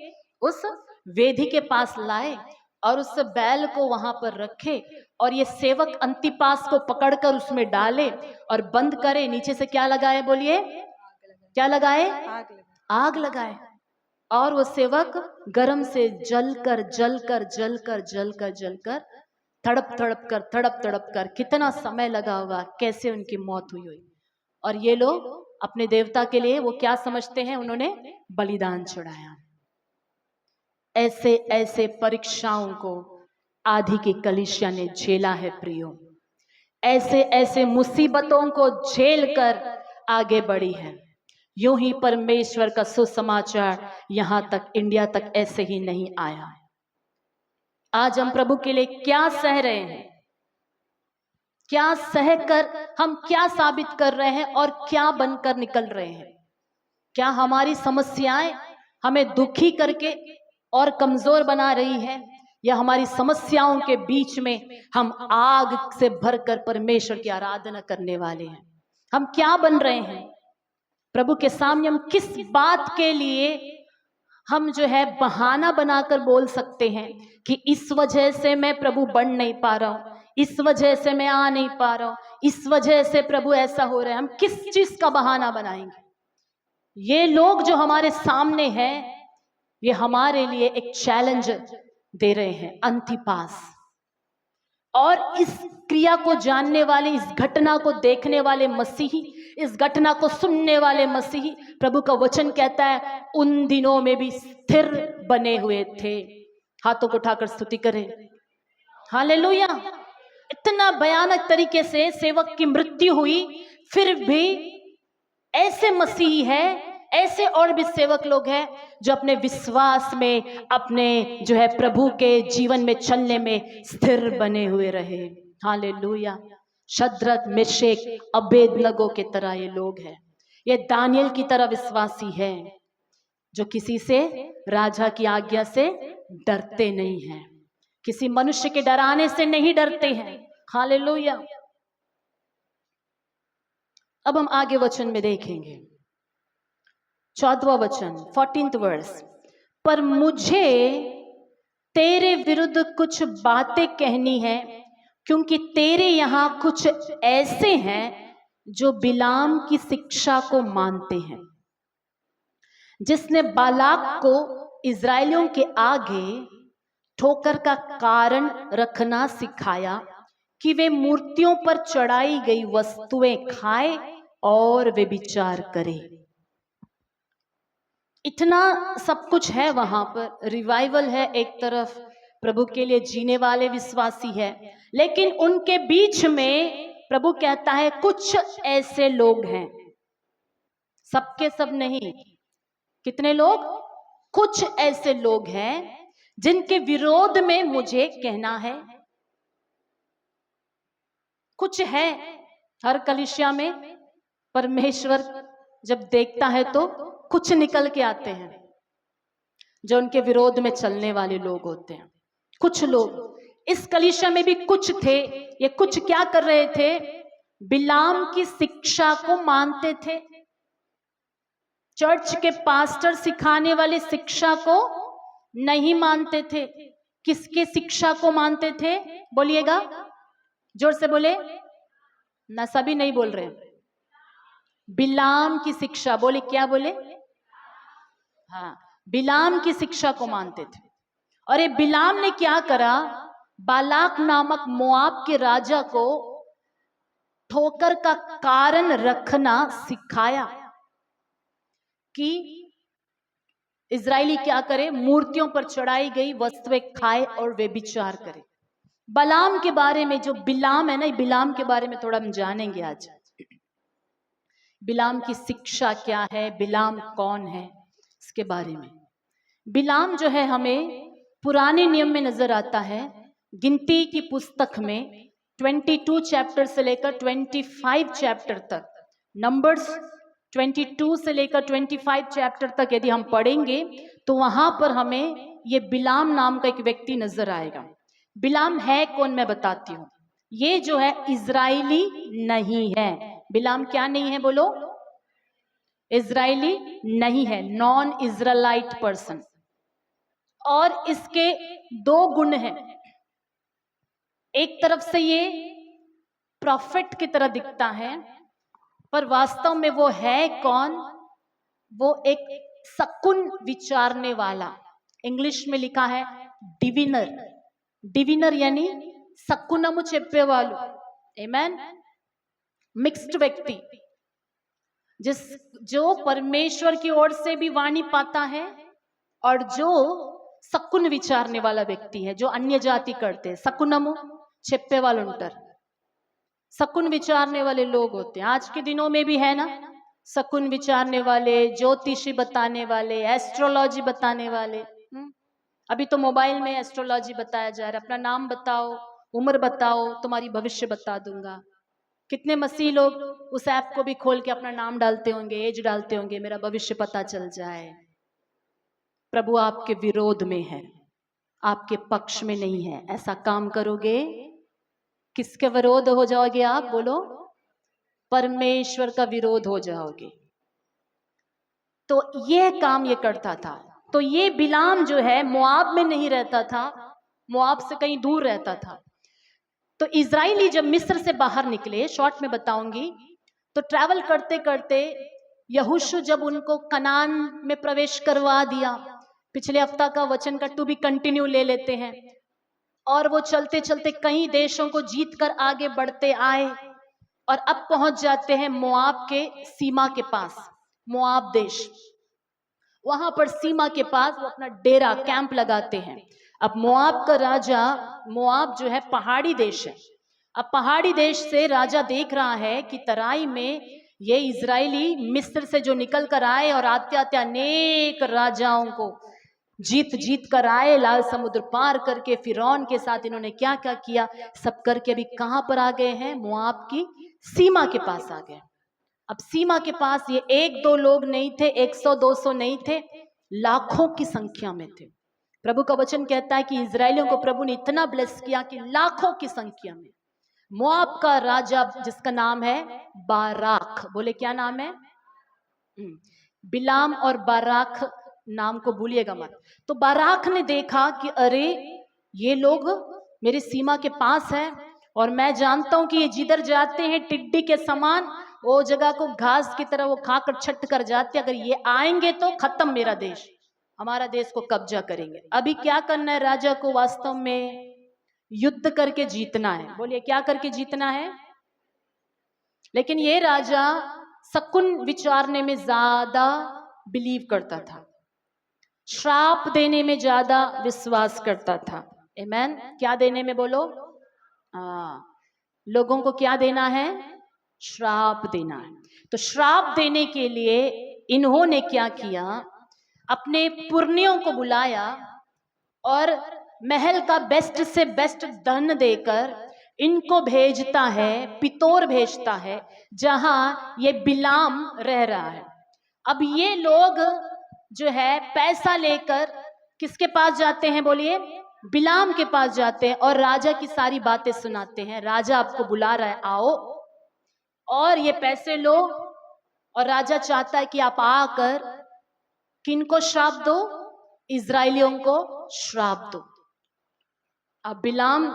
उस वेदी के पास लाए, और उस बैल को वहां पर रखे और ये सेवक अंतिपास को पकड़कर उसमें डाले और बंद करे। नीचे से क्या लगाए बोलिए, क्या लगाए?
आग लगा।
आग लगाए। और वो सेवक गर्म से जलकर जलकर जलकर जलकर जलकर तड़प तड़प कर कितना समय लगा होगा, कैसे उनकी मौत हुई हुई। और ये लोग अपने देवता के लिए वो क्या समझते हैं, उन्होंने बलिदान चढ़ाया। ऐसे ऐसे परीक्षाओं को आदि की कलीसिया ने झेला है प्रियो, ऐसे ऐसे मुसीबतों को झेल कर आगे बढ़ी है। यूं ही परमेश्वर का सुसमाचार यहां तक, इंडिया तक ऐसे ही नहीं आया। आज हम प्रभु के लिए क्या सह रहे हैं, क्या सह कर हम क्या साबित कर रहे हैं और क्या बनकर निकल रहे हैं। क्या हमारी समस्याएं हमें दुखी करके और कमजोर बना रही है, या हमारी समस्याओं के बीच में हम आग से भरकर परमेश्वर की आराधना करने वाले हैं? हम क्या बन रहे हैं प्रभु के सामने? हम किस बात के लिए हम जो है बहाना बनाकर बोल सकते हैं कि इस वजह से मैं प्रभु बढ़ नहीं पा रहा हूं, इस वजह से मैं आ नहीं पा रहा हूं, इस वजह से प्रभु ऐसा हो रहा है? हम किस चीज का बहाना बनाएंगे? ये लोग जो हमारे सामने हैं, ये हमारे लिए एक चैलेंज दे रहे हैं, अंतिपास। और इस क्रिया को जानने वाले, इस घटना को देखने वाले मसीही, इस घटना को सुनने वाले मसीही, प्रभु का वचन कहता है उन दिनों में भी स्थिर बने हुए थे। हाथों को उठाकर स्तुति करें, हालेलुया। इतना भयानक तरीके से सेवक की मृत्यु हुई, फिर भी ऐसे मसीही है, ऐसे और भी सेवक लोग हैं जो अपने विश्वास में, अपने जो है प्रभु के जीवन में चलने में स्थिर बने हुए रहे। हालेलुया। शद्रक, मेशक, अबेदनगो के तरह ये लोग हैं। ये दानियल की तरह विश्वासी है जो किसी से, राजा की आज्ञा से डरते नहीं हैं, किसी मनुष्य के डराने से नहीं डरते हैं। हालेलुया। अब हम आगे वचन में देखेंगे 14वां वचन, 14th वर्स। पर मुझे तेरे विरुद्ध कुछ बातें कहनी है, क्योंकि तेरे यहां कुछ ऐसे हैं जो बिलाम की शिक्षा को मानते हैं, जिसने बालाक को इजरायलियों के आगे ठोकर का कारण रखना सिखाया कि वे मूर्तियों पर चढ़ाई गई वस्तुएं खाए और वे विचार करें। इतना सब कुछ है वहां पर, रिवाइवल है एक तरफ, प्रभु के लिए जीने वाले विश्वासी है, लेकिन उनके बीच में प्रभु कहता है कुछ ऐसे लोग हैं, सबके सब नहीं। कितने लोग? कुछ ऐसे लोग हैं जिनके विरोध में मुझे कहना है। कुछ है, हर कलीसिया में परमेश्वर जब देखता है तो कुछ निकल के आते हैं जो उनके विरोध में चलने वाले लोग होते हैं। कुछ लोग इस कलीसिया में भी कुछ थे। ये कुछ क्या कर रहे थे? बिलाम की शिक्षा को मानते थे। चर्च के पास्टर सिखाने वाली शिक्षा को नहीं मानते थे। किसके शिक्षा को मानते थे? बोलिएगा, जोर से बोले ना, सभी नहीं बोल रहे। बिलाम की शिक्षा, बोले क्या बोले? हाँ, बिलाम की शिक्षा को मानते थे। और ये बिलाम ने क्या करा? बालाक नामक मोआब के राजा को ठोकर का कारण रखना सिखाया कि इजरायली क्या करे? मूर्तियों पर चढ़ाई गई वस्तुएं खाए और वे विचार करे। बलाम के बारे में, जो बिलाम है ना, बिलाम के बारे में थोड़ा हम जानेंगे आज। बिलाम की शिक्षा क्या है, बिलाम कौन है, इसके बारे में। बिलाम जो है हमें पुराने नियम में नजर आता है। गिनती की पुस्तक में 22 चैप्टर से लेकर 25 चैप्टर तक, नंबर्स 22 से लेकर 25 चैप्टर तक यदि हम पढ़ेंगे तो वहां पर हमें ये बिलाम नाम का एक व्यक्ति नजर आएगा। बिलाम है कौन, मैं बताती हूँ। ये जो है इजरायली नहीं है। बिलाम क्या नहीं है? बोलो, इजरायली नहीं है, नॉन इजराइलाइट पर्सन। और इसके दो गुण हैं। एक तरफ से ये प्रॉफिट की तरह दिखता है, पर वास्तव में वो है कौन? वो एक शकुन विचारने वाला, इंग्लिश में लिखा है डिविनर। डिविनर यानी शकुनము చెప్పేవాళ్ళు, आमेन। मिक्स्ड व्यक्ति, जो परमेश्वर की ओर से भी वाणी पाता है और जो शकुन विचारने वाला व्यक्ति है, जो अन्य जाति करते हैं, शकुनము చెప్పేవాళ్ళు ఉంటారు। शकुन विचारने वाले लोग होते हैं, आज के दिनों में भी है ना, शकुन विचारने वाले, ज्योतिषी बताने वाले, एस्ट्रोलॉजी बताने वाले। अभी तो मोबाइल में एस्ट्रोलॉजी बताया जा रहा है, अपना नाम बताओ, उम्र बताओ, तुम्हारी भविष्य बता दूंगा। कितने मसीह लोग उस ऐप को भी खोल के अपना नाम डालते होंगे, एज डालते होंगे, मेरा भविष्य पता चल जाए। प्रभु आपके विरोध में है, आपके पक्ष में नहीं है। ऐसा काम करोगे, किसके विरोध हो जाओगे आप? बोलो, परमेश्वर का विरोध हो जाओगे। तो ये काम ये करता था। तो ये बिलाम जो है मोआब में नहीं रहता था, मोआब से कहीं दूर रहता था। तो इजराइली जब मिस्र से बाहर निकले, शॉर्ट में बताऊंगी, तो ट्रैवल करते करते यहोशू जब उनको कनान में प्रवेश करवा दिया, पिछले हफ्ता का वचन का टू बी कंटिन्यू ले लेते हैं, और वो चलते चलते कई देशों को जीत कर आगे बढ़ते आए और अब पहुंच जाते हैं मोआब के सीमा के पास, मोआब देश। वहां पर सीमा के पास वो अपना डेरा कैंप लगाते हैं। अब मोआब का राजा, मोआब जो है पहाड़ी देश है। अब पहाड़ी देश से राजा देख रहा है कि तराई में ये इजरायली मिस्र से जो निकल कर आए और आते आते अनेक राजाओं को जीत जीत कर आए, लाल समुद्र पार करके फिरौन के साथ इन्होंने क्या क्या किया, सब करके अभी कहां पर आ गए हैं? मोआब की सीमा के पास आ गए। अब सीमा के पास ये एक दो लोग नहीं थे, 100-200 नहीं थे, लाखों की संख्या में थे। प्रभु का वचन कहता है कि इजरायलियों को प्रभु ने इतना ब्लेस किया कि लाखों की संख्या में मोआब का राजा, जिसका नाम है बाराक, बोले क्या नाम है? बिलाम और बाराक नाम को भूलिएगा मत। तो बाराक ने देखा कि अरे ये लोग मेरी सीमा के पास है और मैं जानता हूं कि ये जिधर जाते हैं टिड्डी के समान वो जगह को घास की तरह वो खाकर छट कर जाते, अगर ये आएंगे तो खत्म, मेरा देश, हमारा देश को कब्जा करेंगे। अभी क्या करना है राजा को? वास्तव में युद्ध करके जीतना है। बोलिए क्या करके जीतना है? लेकिन ये राजा शकुन विचारने में ज्यादा बिलीव करता था, श्राप देने में ज्यादा विश्वास करता था। आमेन। क्या देने में? बोलो, लोगों को क्या देना है? श्राप देना है। तो श्राप देने के लिए इन्होंने क्या किया? अपने पुरनियों को बुलाया और महल का बेस्ट से बेस्ट धन देकर इनको भेजता है, पितोर भेजता है, जहां ये बिलाम रह रहा है। अब ये लोग जो है पैसा लेकर किसके पास जाते हैं? बोलिए, बिलाम के पास जाते हैं और राजा की सारी बातें सुनाते हैं। राजा आपको बुला रहा है, आओ और ये पैसे लो। और राजा चाहता है कि आप आकर किनको श्राप दो? इजरायलियों को श्राप दो। अब बिलाम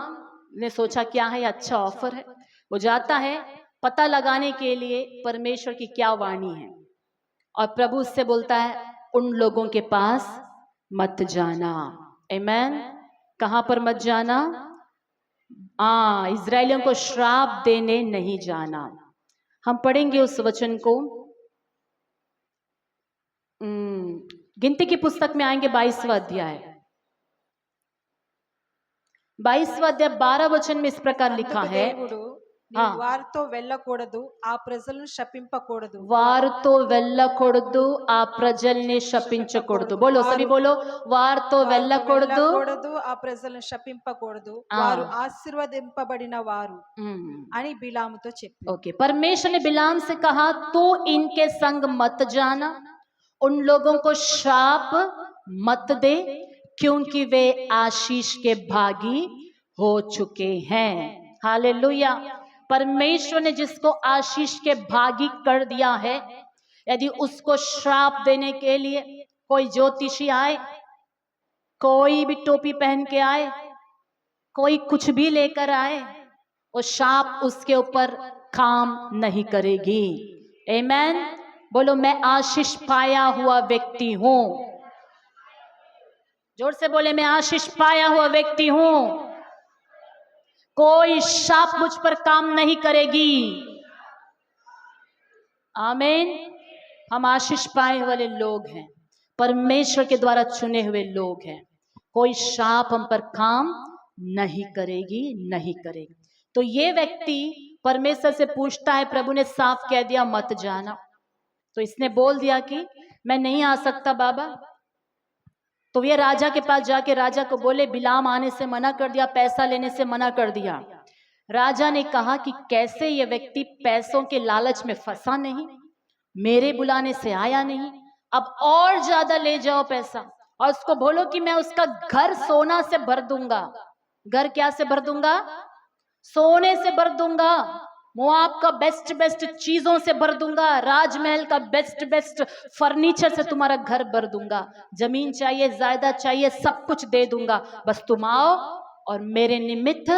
ने सोचा क्या है, अच्छा ऑफर है। वो जाता है पता लगाने के लिए परमेश्वर की क्या वाणी है, और प्रभु उससे बोलता है उन लोगों के पास मत जाना। आमेन। कहां पर मत जाना? इजरायलियों को श्राप देने नहीं जाना। हम पढ़ेंगे उस वचन को, गिनती की पुस्तक में आएंगे 22वां अध्याय। 22वां अध्याय 12 वचन में इस प्रकार लिखा है,
వారితో వెళ్ళకూడదు, ఆ ప్రజలను శపింపకూడదు,
వారితో వెళ్ళకూడదు, ఆ ప్రజల్ని శపించకూడదు। बोलो सभी बोलो, వారితో వెళ్ళకూడదు,
ఆ ప్రజలను శపింపకూడదు, వారు ఆశీర్వదింపబడిన వారు అని బిలాముతో చెప్పారు।
ओके, परमेश्वर ने बिलाम से कहा तो इनके संग मत जाना, उन लोगों को श्राप मत दे, क्योंकि वे आशीष के भागी हो चुके हैं। हालेलुया। परमेश्वर ने जिसको आशीष के भागी कर दिया है, यदि उसको श्राप देने के लिए कोई ज्योतिषी आए, कोई भी टोपी पहन के आए, कोई कुछ भी लेकर आए, वो शाप उसके ऊपर काम नहीं करेगी। आमेन। बोलो मैं आशीष पाया हुआ व्यक्ति हूं। जोर से बोले मैं आशीष पाया हुआ व्यक्ति हूं। कोई शाप मुझ पर काम नहीं करेगी। आमीन। हम आशीष पाए वाले लोग हैं, परमेश्वर के द्वारा चुने हुए लोग हैं। कोई शाप हम पर काम नहीं करेगी, नहीं करेगी। तो ये व्यक्ति परमेश्वर से पूछता है, प्रभु ने साफ कह दिया मत जाना। तो इसने बोल दिया कि मैं नहीं आ सकता बाबा। तो ये राजा के पास जाके राजा को बोले, बिलाम आने से मना कर दिया, पैसा लेने से मना कर दिया। राजा ने कहा कि कैसे ये व्यक्ति पैसों के लालच में फंसा नहीं, मेरे बुलाने से आया नहीं, अब और ज्यादा ले जाओ पैसा और उसको बोलो कि मैं उसका घर सोना से भर दूंगा। घर क्या से भर दूंगा? सोने से भर दूंगा। मोआब का बेस्ट बेस्ट चीजों से भर दूंगा। राजमहल का बेस्ट बेस्ट फर्नीचर से तुम्हारा घर भर दूंगा। जमीन चाहिए, जायदाद चाहिए, सब कुछ दे दूंगा, बस तुम आओ और मेरे निमित्त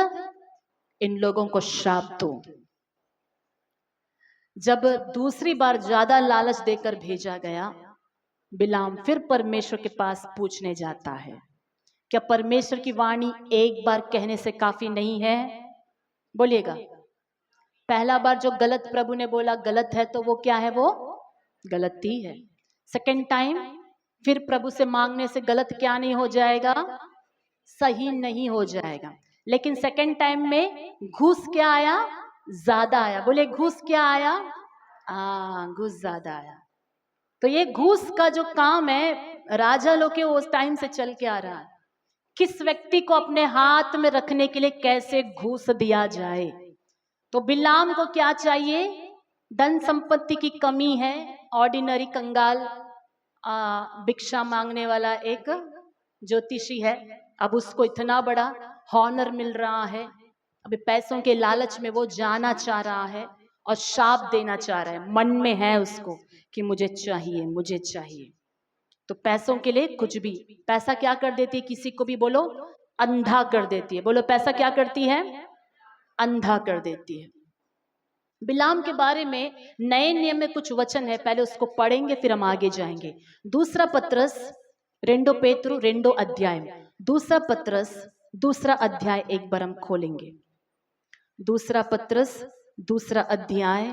इन लोगों को श्राप दो। जब दूसरी बार ज्यादा लालच देकर भेजा गया, बिलाम फिर परमेश्वर के पास पूछने जाता है, क्या परमेश्वर की वाणी एक बार कहने से काफी नहीं है? बोलिएगा। पहला बार जो गलत प्रभु ने बोला गलत है, तो वो क्या है? वो गलत ही है। सेकंड टाइम फिर प्रभु से मांगने से गलत क्या नहीं हो जाएगा? सही नहीं हो जाएगा। लेकिन सेकंड टाइम में घूस क्या आया? ज्यादा आया। बोले घूस क्या आया? घूस ज्यादा आया। तो ये घूस का जो काम है, राजा लोग के उस टाइम से चल के आ रहा है। किस व्यक्ति को अपने हाथ में रखने के लिए कैसे घूस दिया जाए। तो बिलाम को क्या चाहिए? धन संपत्ति की कमी है, ऑर्डिनरी कंगाल भिक्षा मांगने वाला एक ज्योतिषी है। अब उसको इतना बड़ा हॉनर मिल रहा है, अभी पैसों के लालच में वो जाना चाह रहा है और शाप देना चाह रहा है। मन में है उसको कि मुझे चाहिए, मुझे चाहिए। तो पैसों के लिए कुछ भी, पैसा क्या कर देती है? किसी को भी बोलो अंधा कर देती है। बोलो पैसा क्या करती है? अंधा कर देती है। बिलाम के बारे में नए नियम में कुछ वचन है, पहले उसको पढ़ेंगे फिर हम आगे जाएंगे। दूसरा पत्रस 2 पेतरु 2 अध्याय, दूसरा पत्रस 2 अध्याय एक बार हम खोलेंगे। दूसरा पत्रस 2 अध्याय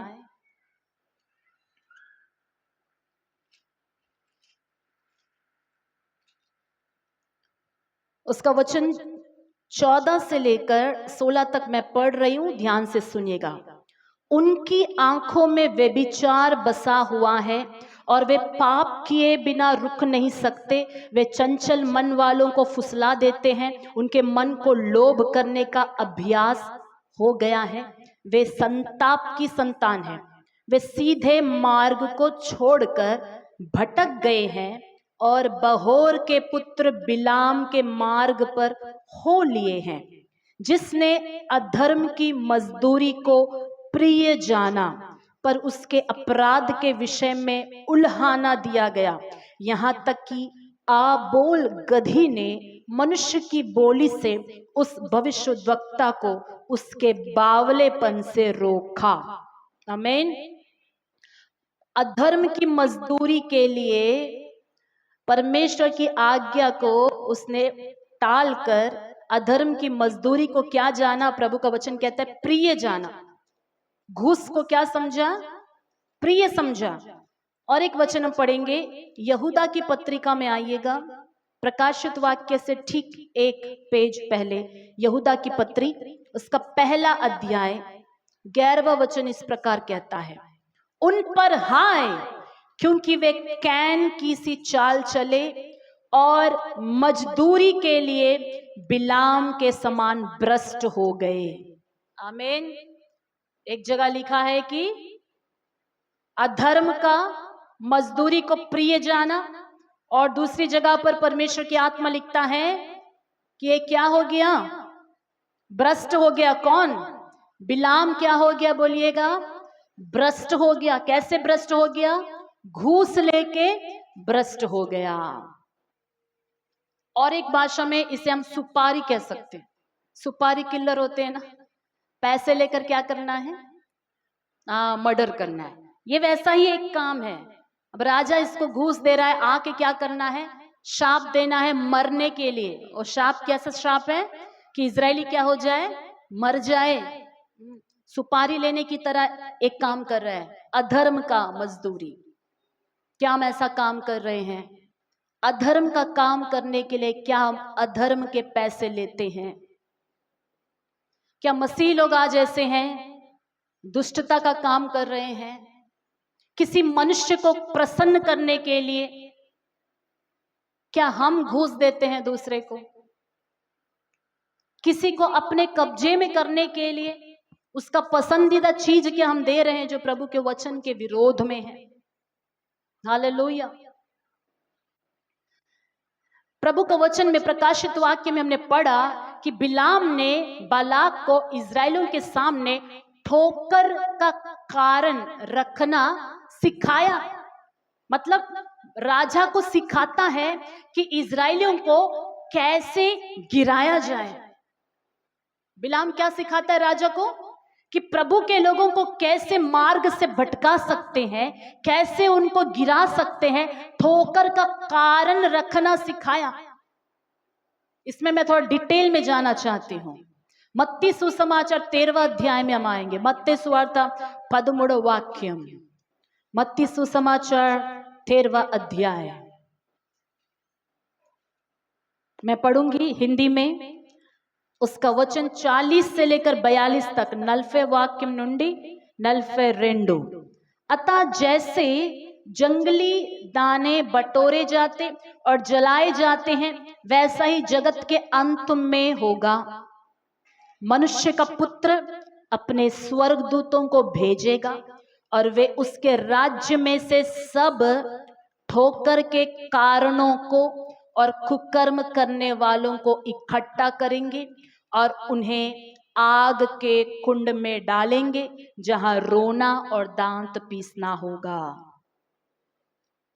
उसका वचन 14 से लेकर 16 तक मैं पढ़ रही हूं, ध्यान से सुनिएगा। उनकी आंखों में व्यभिचार बसा हुआ है और वे पाप किए बिना रुक नहीं सकते। वे चंचल मन वालों को फुसला देते हैं, उनके मन को लोभ करने का अभ्यास हो गया है। वे संताप की संतान हैं, वे सीधे मार्ग को छोड़कर भटक गए हैं और बहोर के पुत्र बिलाम के मार्ग पर हो लिए हैं, जिसने अधर्म की मजदूरी को प्रिय जाना, पर उसके अपराध के विषय में उल्हाना दिया गया। यहाँ तक कि आबोल गधी ने मनुष्य की बोली से उस भविष्यद्वक्ता को उसके बावलेपन से रोका। आमीन। अधर्म की मजदूरी के लिए परमेश्वर की आज्ञा को उसने टालकर अधर्म की मजदूरी को क्या जाना? प्रभु का वचन कहता है प्रिय जाना। घूस को क्या समझा? प्रिय समझा। और एक वचन हम पढ़ेंगे यहूदा की पत्रिका में, आइएगा प्रकाशित वाक्य से ठीक एक पेज पहले, यहूदा की पत्री उसका पहला अध्याय 11वां वचन इस प्रकार कहता है, उन पर हाय, क्योंकि वे कैन की सी चाल चले और मजदूरी के लिए बिलाम के समान भ्रष्ट हो गए। आमीन। एक जगह लिखा है कि अधर्म का मजदूरी को प्रिय जाना, और दूसरी जगह पर परमेश्वर की आत्मा लिखता है कि ये क्या हो गया? भ्रष्ट हो गया। कौन? बिलाम क्या हो गया? बोलिएगा। भ्रष्ट हो गया। कैसे भ्रष्ट हो गया? घूस लेके भ्रष्ट हो गया। और एक भाषा में इसे हम सुपारी कह सकते हैं। सुपारी किलर होते हैं ना, पैसे लेकर क्या करना है, मर्डर करना है। ये वैसा ही एक काम है। अब राजा इसको घूस दे रहा है, आके क्या करना है, शाप देना है मरने के लिए। और शाप कैसा शाप है कि इजरायली क्या हो जाए, मर जाए। सुपारी लेने की तरह एक काम कर रहा है, अधर्म का मजदूरी। क्या हम ऐसा काम कर रहे हैं? अधर्म का काम करने के लिए क्या हम अधर्म के पैसे लेते हैं? क्या मसीह लोग आज ऐसे हैं, दुष्टता का काम कर रहे हैं? किसी मनुष्य को प्रसन्न करने के लिए क्या हम घूस देते हैं दूसरे को? किसी को अपने कब्जे में करने के लिए उसका पसंदीदा चीज क्या हम दे रहे हैं जो प्रभु के वचन के विरोध में है? हालेलुया। प्रभु का वचन में प्रकाशित वाक्य में हमने पढ़ा कि बिलाम ने बालाक को इजरायलियों के सामने ठोकर का कारण रखना सिखाया। मतलब राजा को सिखाता है कि इजरायलियों को कैसे गिराया जाए। बिलाम क्या सिखाता है राजा को? कि प्रभु के लोगों को कैसे मार्ग से भटका सकते हैं, कैसे उनको गिरा सकते हैं, ठोकर का कारण रखना सिखाया। इसमें मैं थोड़ा डिटेल में जाना चाहती हूं। मत्ती सुसमाचार 13वां अध्याय में हम आएंगे। मत्ती सुवार्ता 13 वाक्यम, मत्ती सुसमाचार 13वां अध्याय मैं पढ़ूंगी हिंदी में। उसका वचन 40 से लेकर 42 तक। 40 वाक्यम నుండి 42। अतः जैसे जंगली दाने बटोरे जाते और जलाए जाते हैं, वैसा ही जगत के अंत में होगा। मनुष्य का पुत्र अपने स्वर्गदूतों को भेजेगा और वे उसके राज्य में से सब ठोकर के कारणों को और कुकर्म करने वालों को इकट्ठा करेंगे और उन्हें आग के कुंड में डालेंगे, जहां रोना और दांत पीसना होगा।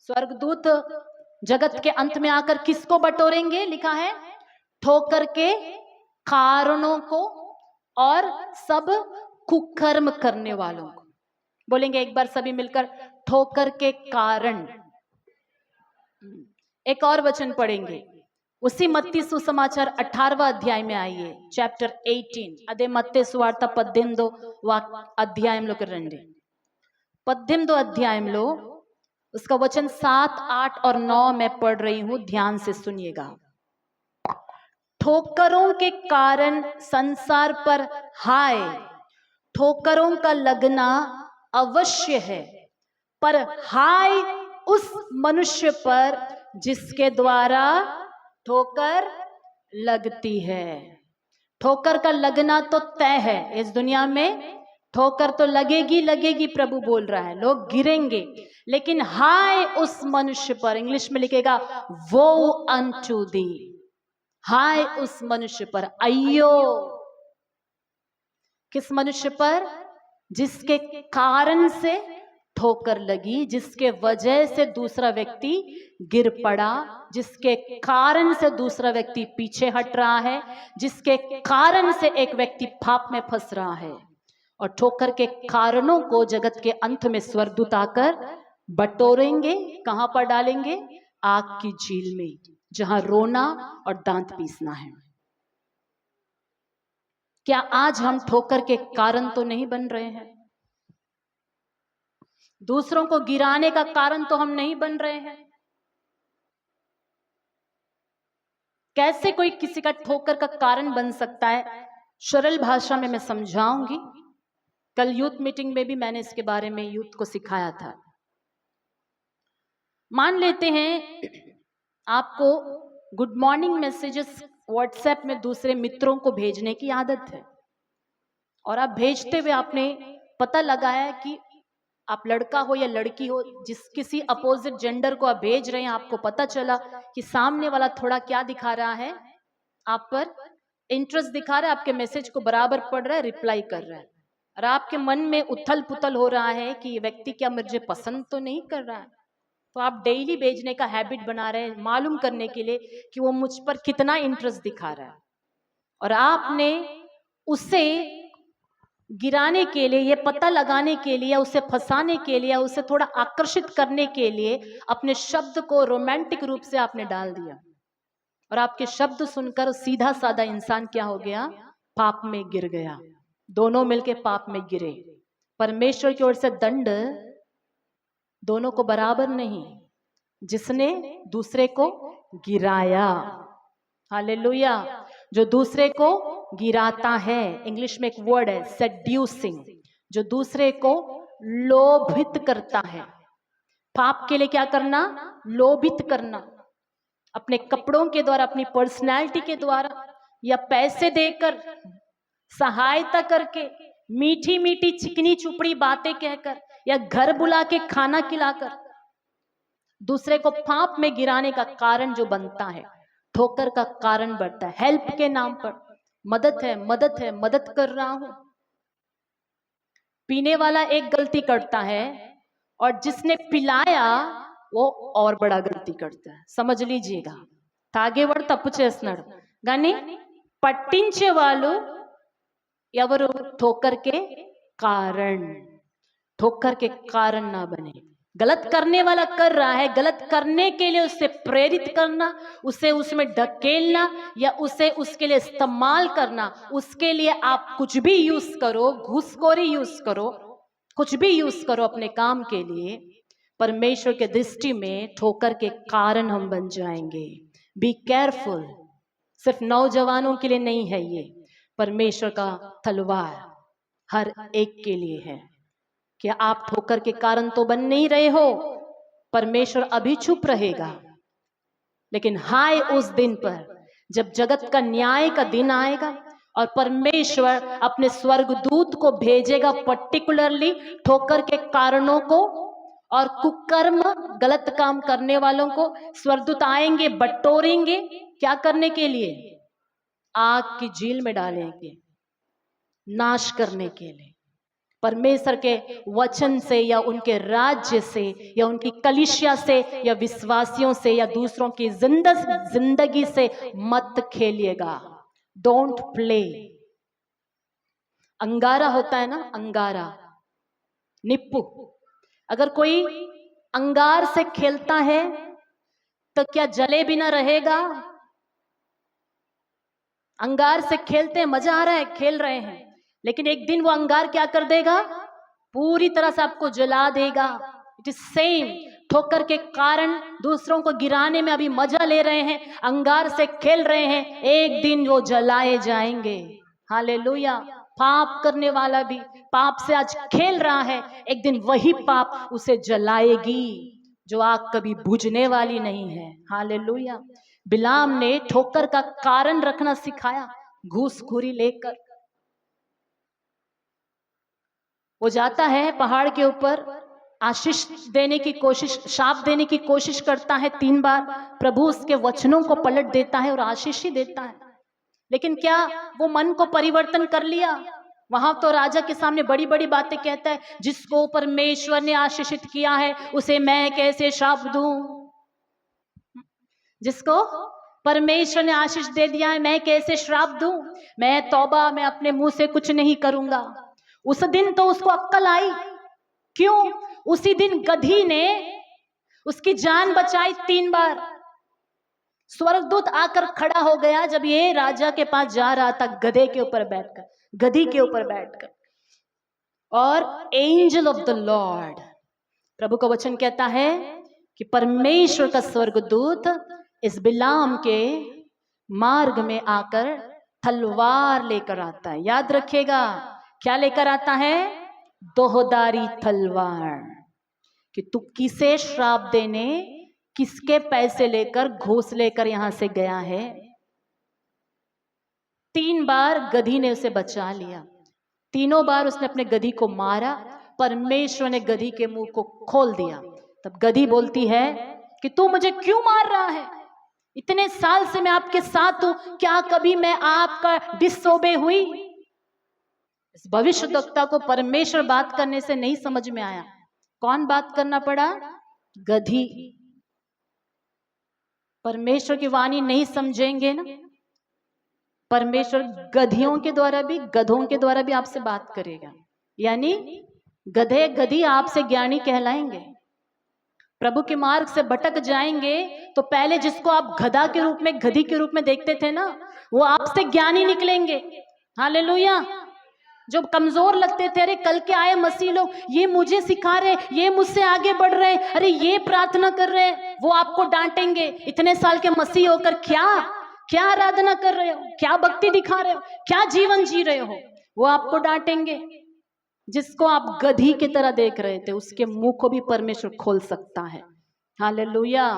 स्वर्गदूत जगत के अंत में आकर किसको बटोरेंगे? लिखा है ठोकर के कारणों को और सब कुकर्म करने वालों को। बोलेंगे एक बार सभी मिलकर, ठोकर के कारण। एक और वचन पढ़ेंगे उसी मत्ती सुसमाचार 18वां अध्याय में। आइए चैप्टर 18 అదే మత్తయి సువార్త 18వ అధ్యాయంలోకి రండి। 18వ అధ్యాయంలో उसका वचन 7, 8 और 9 मैं पढ़ रही हूं, ध्यान से सुनिएगा। ठोकरों के कारण संसार पर हाय, ठोकरों का लगना अवश्य है, पर हाय उस मनुष्य पर जिसके द्वारा ठोकर लगती है। ठोकर का लगना तो तय है, इस दुनिया में ठोकर तो लगेगी लगेगी, प्रभु बोल रहा है, लोग गिरेंगे। लेकिन हाय उस मनुष्य पर, इंग्लिश में लिखेगा वो अनटू दी, हाय उस मनुष्य पर, अय्यो किस मनुष्य पर? जिसके कारण से ठोकर लगी, जिसके वजह से दूसरा व्यक्ति गिर पड़ा, जिसके कारण से दूसरा व्यक्ति पीछे हट रहा है, जिसके कारण से एक व्यक्ति पाप में फंस रहा है। और ठोकर के कारणों को जगत के अंत में स्वर्गदूत आकर बटोरेंगे। कहां पर डालेंगे? आग की झील में, जहां रोना और दांत पीसना है। क्या आज हम ठोकर के कारण तो नहीं बन रहे हैं? दूसरों को गिराने का कारण तो हम नहीं बन रहे हैं? कैसे कोई किसी का ठोकर का कारण बन सकता है? सरल भाषा में मैं समझाऊंगी। कल यूथ मीटिंग में भी मैंने इसके बारे में यूथ को सिखाया था। मान लेते हैं आपको गुड मॉर्निंग मैसेजेस व्हाट्सएप में दूसरे मित्रों को भेजने की आदत है, और आप भेजते हुए आपने पता लगाया कि आप लड़का हो या लड़की हो, जिस किसी अपोजिट जेंडर को आप भेज रहे हैं, आपको पता चला कि सामने वाला थोड़ा क्या दिखा रहा है, आप पर इंटरेस्ट दिखा रहा है, आपके मैसेज को बराबर पढ़ रहा है, रिप्लाई कर रहा है, और आपके मन में उथल पुथल हो रहा है कि ये व्यक्ति क्या मुझे पसंद तो नहीं कर रहा है। को आप डेली भेजने का हैबिट बना रहे हैं, मालूम करने के लिए कि वो मुझ पर कितना इंटरेस्ट दिखा रहा है, और आपने उसे गिराने के लिए, ये पता लगाने के लिए, उसे फंसाने के लिए, उसे थोड़ा आकर्षित करने के लिए अपने शब्द को रोमांटिक रूप से आपने डाल दिया, और आपके शब्द सुनकर सीधा साधा इंसान क्या हो गया? पाप में गिर गया। दोनों मिलके पाप में गिरे। परमेश्वर की ओर से दंड दोनों को बराबर नहीं। जिसने दूसरे को गिराया, हालेलुया, जो दूसरे को गिराता है, इंग्लिश में एक वर्ड है सेड्यूसिंग, जो दूसरे को लोभित करता है। पाप के लिए क्या करना? लोभित करना, अपने कपड़ों के द्वारा, अपनी पर्सनैलिटी के द्वारा, या पैसे देकर, सहायता करके, मीठी मीठी चिकनी चुपड़ी बातें कहकर, या घर बुला के खाना खिलाकर दूसरे को पाप में गिराने का कारण जो बनता है, ठोकर का कारण बढ़ता है। हेल्प के नाम पर मदद है, मदद है, मदद कर रहा हूं। पीने वाला एक गलती करता है और जिसने पिलाया वो और बड़ा गलती करता है। समझ लीजिएगा, తాగేవాడు తప్పు చేస్తున్నాడు కానీ పట్టించే వాళ్ళు ఎవరు? ठोकर के कारण ना बने। गलत करने वाला कर रहा है, गलत करने के लिए उसे प्रेरित करना, उसे उसमें ढकेलना, या उसे उसके लिए इस्तेमाल करना, उसके लिए आप कुछ भी यूज करो, घूसखोरी यूज करो, कुछ भी यूज करो अपने काम के लिए, परमेश्वर के दृष्टि में ठोकर के कारण हम बन जाएंगे। Be careful. सिर्फ नौजवानों के लिए नहीं है, ये परमेश्वर का तलवार हर एक के लिए है। कि आप ठोकर के कारण तो बन नहीं रहे हो, परमेश्वर अभी चुप रहेगा, लेकिन हाय उस दिन पर जब जगत का न्याय का दिन आएगा और परमेश्वर अपने स्वर्गदूत को भेजेगा, पर्टिकुलरली ठोकर के कारणों को और कुकर्म गलत काम करने वालों को स्वर्गदूत आएंगे, बटोरेंगे। क्या करने के लिए? आग की झील में डालेंगे, नाश करने के लिए। परमेश्वर के वचन से या उनके राज्य से या उनकी कलीसिया से या विश्वासियों से या दूसरों की जिंदगी से मत खेलिएगा। Don't play. अंगारा होता है ना, अंगारा, निप्पू। अगर कोई अंगार से खेलता है तो क्या जले बिना रहेगा? अंगार से खेलते हैं, मजा आ रहा है, खेल रहे हैं, लेकिन एक दिन वो अंगार क्या कर देगा? पूरी तरह से आपको जला देगा। It is same. ठोकर के कारण दूसरों को गिराने में अभी मजा ले रहे हैं, अंगार से खेल रहे हैं, एक दिन वो जलाए जाएंगे। हालेलुया। पाप करने वाला भी पाप से आज खेल रहा है, एक दिन वही पाप उसे जलाएगी, जो आग कभी बुझने वाली नहीं है। हालेलुया। बिलाम ने ठोकर का कारण रखना सिखाया, घूसखोरी लेकर। वो जाता है पहाड़ के ऊपर, आशीष देने की कोशिश, शाप देने की कोशिश करता है 3 बार। प्रभु उसके वचनों को पलट देता है और आशीष ही देता है। लेकिन क्या वो मन को परिवर्तन कर लिया? वहां तो राजा के सामने बड़ी बड़ी बातें कहता है, जिसको परमेश्वर ने आशीषित किया है उसे मैं कैसे शाप दूं? जिसको परमेश्वर ने आशीष दे दिया है मैं कैसे श्राप दूं? मैं तौबा, मैं अपने मुंह से कुछ नहीं करूंगा। उस दिन तो उसको अक्ल आई। क्यों? उसी दिन गधी ने उसकी जान बचाई 3 बार। स्वर्गदूत आकर खड़ा हो गया जब ये राजा के पास जा रहा था, गधे के ऊपर बैठकर, गधी के ऊपर बैठकर। और एंजल ऑफ द लॉर्ड, प्रभु का वचन कहता है कि परमेश्वर का स्वर्गदूत इस बिलाम के मार्ग में आकर तलवार लेकर आता है। याद रखिएगा, क्या लेकर आता है? दोहदारी तलवार। कि तू किसे श्राप देने, किसके पैसे लेकर, घूस लेकर यहां से गया है? 3 बार गधी ने उसे बचा लिया। तीनों बार उसने अपने गधी को मारा, परमेश्वर ने गधी के मुंह को खोल दिया। तब गधी बोलती है कि तू मुझे क्यों मार रहा है? इतने साल से मैं आपके साथ हूं, क्या कभी मैं आपका डिसओबे हुई? इस भविष्यद्वक्ता को परमेश्वर बात करने से नहीं समझ में आया। कौन बात करना पड़ा? गधी परमेश्वर की वाणी नहीं समझेंगे ना, परमेश्वर गधियों के द्वारा भी, गधों के द्वारा भी आपसे बात करेगा। यानी गधे गधी आपसे ज्ञानी कहलाएंगे। प्रभु के मार्ग से भटक जाएंगे तो पहले जिसको आप गधा के रूप में, गधी के रूप में देखते थे ना, वो आपसे ज्ञानी निकलेंगे। हालेलुया। जो कमजोर लगते थे, अरे कल के आए मसीह लोग, ये मुझे सिखा रहे, ये मुझसे आगे बढ़ रहे, अरे ये प्रार्थना कर रहे हैं, वो आपको डांटेंगे। इतने साल के मसीह होकर क्या क्या आराधना कर रहे हो, क्या भक्ति दिखा रहे हो, क्या जीवन जी रहे हो, वो आपको डांटेंगे। जिसको आप गधी की तरह देख रहे थे, उसके मुंह को भी परमेश्वर खोल सकता है। हालेलुया।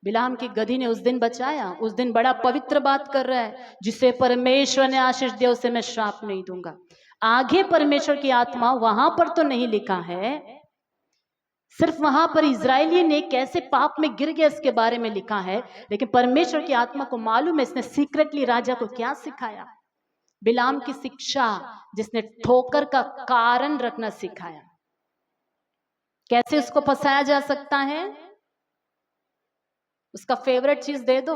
बिलाम की गधी ने उस दिन बचाया, उस दिन बड़ा पवित्र बात कर रहा है, जिसे परमेश्वर ने आशीष दिया उसे मैं श्राप नहीं दूंगा। आगे परमेश्वर की आत्मा, वहां पर तो नहीं लिखा है, सिर्फ वहां पर इजरायली ने कैसे पाप में गिर गया इसके बारे में लिखा है, लेकिन परमेश्वर की आत्मा को मालूम है इसने सीक्रेटली राजा को क्या सिखाया। बिलाम की शिक्षा, जिसने ठोकर का कारण रखना सिखाया, कैसे उसको फंसाया जा सकता है। उसका फेवरेट चीज दे दो,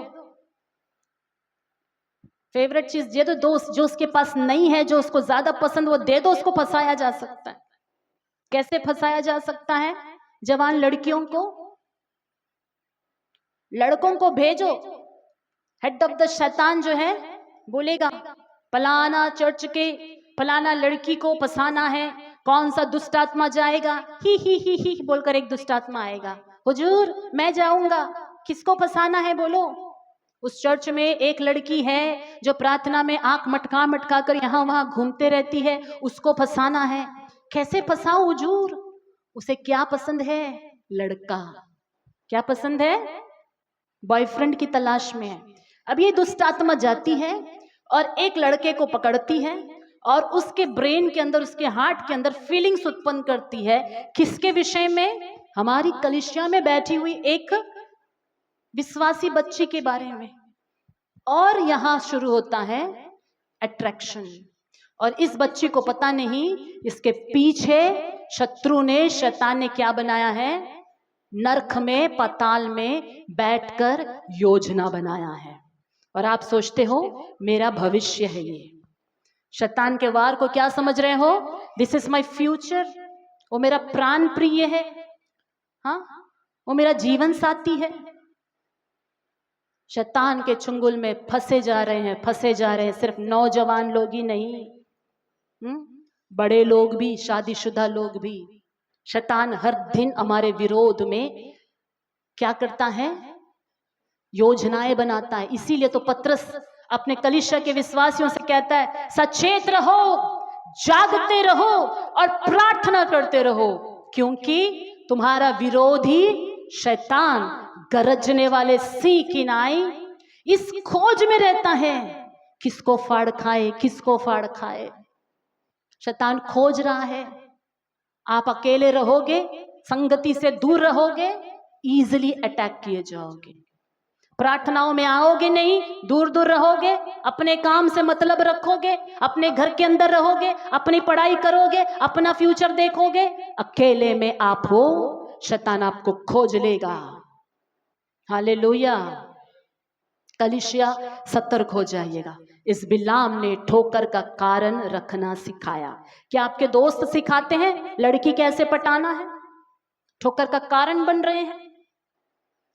फेवरेट चीज दे दो, दोस्त जो उसके पास नहीं है, जो उसको ज्यादा पसंद, वो दे दो, उसको फंसाया जा सकता है। कैसे फंसाया जा सकता है? जवान लड़कियों को, लड़कों को भेजो, हेड ऑफ द शैतान जो है बोलेगा फलाना चर्च के फलाना लड़की को फंसाना है, कौन सा दुष्ट आत्मा जाएगा, ही बोलकर एक दुष्ट आत्मा आएगा, हुजूर मैं जाऊंगा। किसको फंसाना है बोलो? उस चर्च में एक लड़की है जो प्रार्थना में आंख मटका मटका कर यहां वहां घूमते रहती है, उसको फंसाना है। कैसे फंसाओ हुजूर? उसे क्या पसंद है? लड़का। क्या पसंद है? बॉयफ्रेंड की तलाश में है। अब ये दुष्ट आत्मा जाती है और एक लड़के को पकड़ती है और उसके ब्रेन के अंदर, उसके हार्ट के अंदर फीलिंग्स उत्पन्न करती है। किसके विषय में? हमारी कलीसिया में बैठी हुई एक विश्वासी बच्ची के बारे में। और यहां शुरू होता है अट्रैक्शन। और इस बच्ची को पता नहीं इसके पीछे शत्रु ने, शैतान ने क्या बनाया है? नरक में, पाताल में बैठकर योजना बनाया है। और आप सोचते हो मेरा भविष्य है ये। शैतान के वार को क्या समझ रहे हो? This is my future. वो मेरा प्राण प्रिय है, हाँ, वो मेरा जीवन साथी है। शैतान के चुंगल में फंसे जा रहे हैं, फंसे जा रहे हैं। सिर्फ नौजवान लोग ही नहीं, बड़े लोग भी, शादीशुदा लोग भी। शैतान हर दिन हमारे विरोध में क्या करता है? योजनाएं बनाता है। इसीलिए तो पत्रस अपने कलीसिया के विश्वासियों से कहता है, सचेत रहो, जागते रहो और प्रार्थना करते रहो, क्योंकि तुम्हारा विरोधी शैतान गरजने वाले सिंह की नाई इस खोज में रहता है, किसको फाड़ खाए, किसको फाड़ खाए। शैतान खोज रहा है। आप अकेले रहोगे, संगति से दूर रहोगे, इजीली अटैक किए जाओगे। प्रार्थनाओं में आओगे नहीं, दूर दूर रहोगे, अपने काम से मतलब रखोगे, अपने घर के अंदर रहोगे, अपनी पढ़ाई करोगे, अपना फ्यूचर देखोगे, अकेले में आप हो, शैतान आपको खोज लेगा। हालेलुया। कलीसिया सतर्क हो जाइएगा। इस बिलाम ने ठोकर का कारण रखना सिखाया। क्या आपके दोस्त सिखाते हैं लड़की कैसे पटाना है? ठोकर का कारण बन रहे हैं।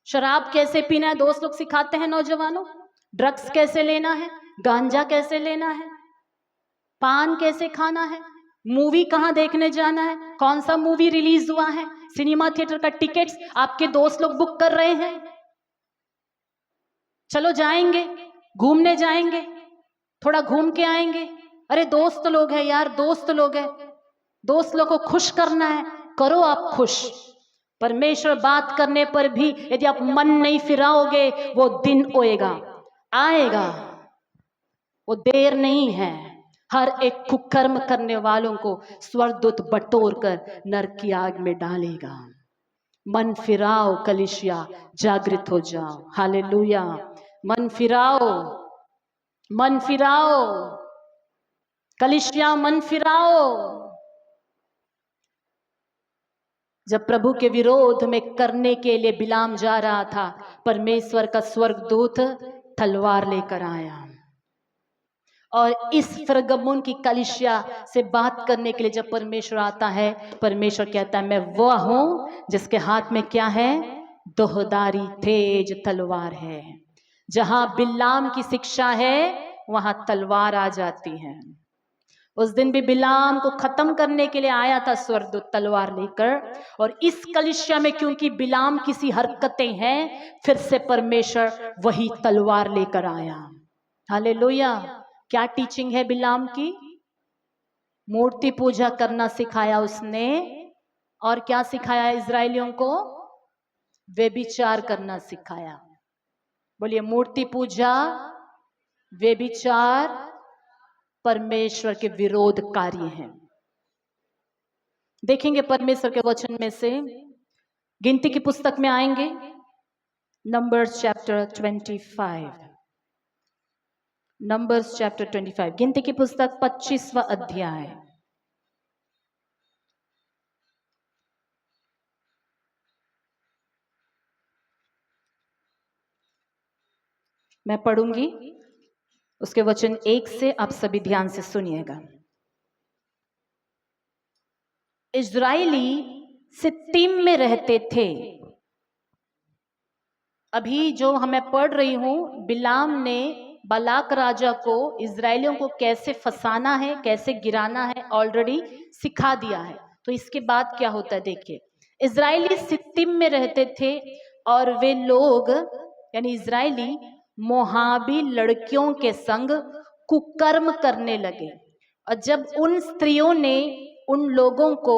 शराब कैसे पीना है दोस्त लोग सिखाते हैं नौजवानों। ड्रग्स कैसे लेना है, गांजा कैसे लेना है, पान कैसे खाना है, मूवी कहां देखने जाना है, कौन सा मूवी रिलीज हुआ है, सिनेमा थिएटर का टिकट्स आपके दोस्त लोग बुक कर रहे हैं। चलो जाएंगे, घूमने जाएंगे, थोड़ा घूम के आएंगे। अरे दोस्त लोग हैं यार, दोस्त लोग हैं, दोस्त लोग को खुश करना है, करो आप खुश। परमेश्वर बात करने पर भी यदि आप मन नहीं फिराओगे, वो दिन आएगा, वो देर नहीं है। हर एक कुकर्म करने वालों को स्वर्गदूत बटोर कर नरक की आग में डालेगा। मन फिराओ कलीसिया, जागृत हो जाओ। हालेलुया। मन फिराओ, मन फिराओ कलीसिया, मन फिराओ। जब प्रभु के विरोध में करने के लिए बिलाम जा रहा था, परमेश्वर का स्वर्गदूत तलवार लेकर आया और इस परगमुन की कलीसिया से बात करने के लिए जब परमेश्वर आता है, परमेश्वर कहता है मैं वह हूं जिसके हाथ में क्या है, दोहदारी तेज तलवार है। जहां बिलाम की शिक्षा है वहां तलवार आ जाती है। उस दिन भी बिलाम को खत्म करने के लिए आया था स्वर्गदूत तलवार लेकर, और इस कलीसिया में क्योंकि बिलाम की सी हरकतें हैं, फिर से परमेश्वर वही तलवार लेकर आया। हालेलुया। क्या टीचिंग है बिलाम की? मूर्ति पूजा करना सिखाया उसने, और क्या सिखाया इजरायलियों को? व्यभिचार करना सिखाया। बोलिए, मूर्ति पूजा, व्यभिचार परमेश्वर के विरोध कार्य हैं। देखेंगे परमेश्वर के वचन में से, गिनती की पुस्तक में आएंगे, नंबर्स चैप्टर 25, नंबर्स चैप्टर 25, गिनती की पुस्तक 25वां अध्याय। मैं पढ़ूंगी उसके वचन 1 से, आप सभी ध्यान से सुनिएगा। इजराइली सित्तीम में रहते थे। अभी जो हमें पढ़ रही हूं, बिलाम ने बालाक राजा को इजराइलियों को कैसे फंसाना है, कैसे गिराना है, ऑलरेडी सिखा दिया है। तो इसके बाद क्या होता है देखिए। इजराइली सित्तीम में रहते थे और वे लोग यानी इजराइली मोहाबी लड़कियों के संग कुकर्म करने लगे। और जब उन स्त्रियों ने उन लोगों को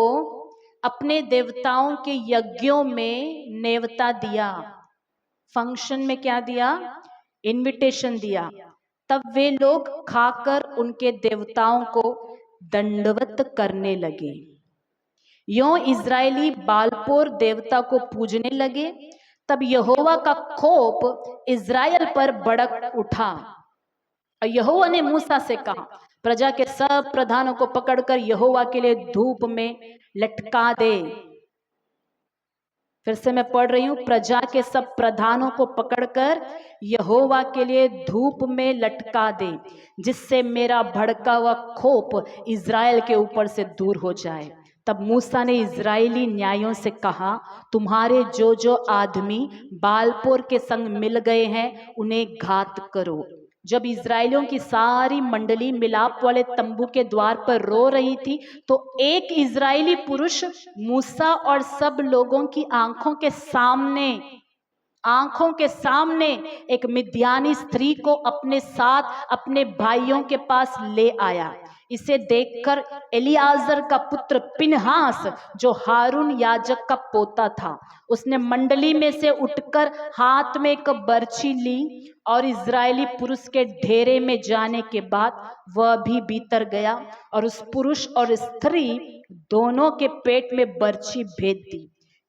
अपने देवताओं के यज्ञों में नेवता दिया, फंक्शन में क्या दिया, इनविटेशन दिया, तब वे लोग खाकर उनके देवताओं को दंडवत करने लगे। यों इजरायली बालपोर देवता को पूजने लगे। तब यहोवा का कोप इजराइल पर भड़क उठा। और यहोवा ने मूसा से कहा, प्रजा के सब प्रधानों को पकड़कर यहोवा के लिए धूप में लटका दे। फिर से मैं पढ़ रही हूं, प्रजा के सब प्रधानों को पकड़कर यहोवा के लिए धूप में लटका दे, जिससे मेरा भड़का हुआ कोप इजराइल के ऊपर से दूर हो जाए। तब मूसा ने इजरायली न्यायों से कहा, तुम्हारे जो जो आदमी बालपोर के संग मिल गए हैं उन्हें घात करो। जब इजरायलियों की सारी मंडली मिलाप वाले तंबू के द्वार पर रो रही थी, तो एक इजरायली पुरुष मूसा और सब लोगों की आंखों के सामने एक मिद्यानी स्त्री को अपने साथ अपने भाइयों के पास ले आया। इसे देखकर एलियाजर का पुत्र पिनहास, जो हारून याजक का पोता था, उसने मंडली में से उठकर हाथ में एक बर्छी ली और इजरायली पुरुष के ढेरे में जाने के बाद वह भी भीतर गया और उस पुरुष और स्त्री दोनों के पेट में बर्छी भेद दी।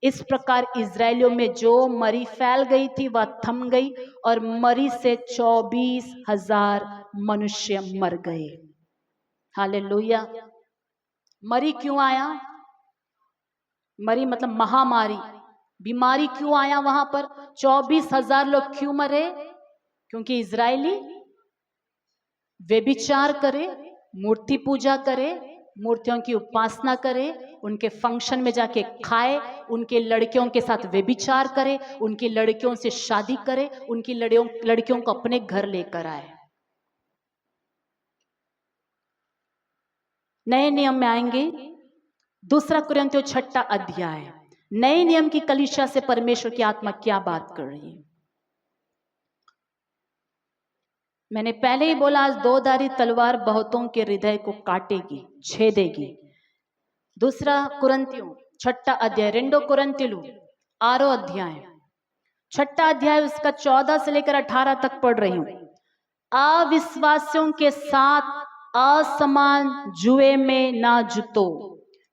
इस प्रकार इजरायलियों में जो मरी फैल गई थी वह थम गई और मरी से 24,000 मनुष्य मर गए। हालेलुया। मरी क्यों आया? मरी मतलब महामारी, बीमारी क्यों आया वहां पर? 24,000 लोग क्यों मरे? क्योंकि इजरायली व्यभिचार करे, मूर्ति पूजा करे, मूर्तियों की उपासना करे, उनके फंक्शन में जाके खाए, उनके लड़कियों के साथ व्यभिचार करे, उनकी लड़कियों से शादी करे, उनकी लड़कियों को अपने घर लेकर आए। नए नियम में आएंगे, 2 कुरिन्थियों 6 अध्याय। नए नियम की कलीसिया से परमेश्वर की आत्मा क्या बात कर रही है? मैंने पहले ही बोला, आज 2धारी तलवार बहुतों के हृदय को काटेगी, छेदेगी। 2 कुरिन्थियों 6 अध्याय, 2 कुरिन्थियुलु 6 अध्याय, 6 अध्याय उसका 14 से लेकर 18 तक पढ़ रही हूं। अविश्वासियों के साथ असमान जुए में ना जुतो,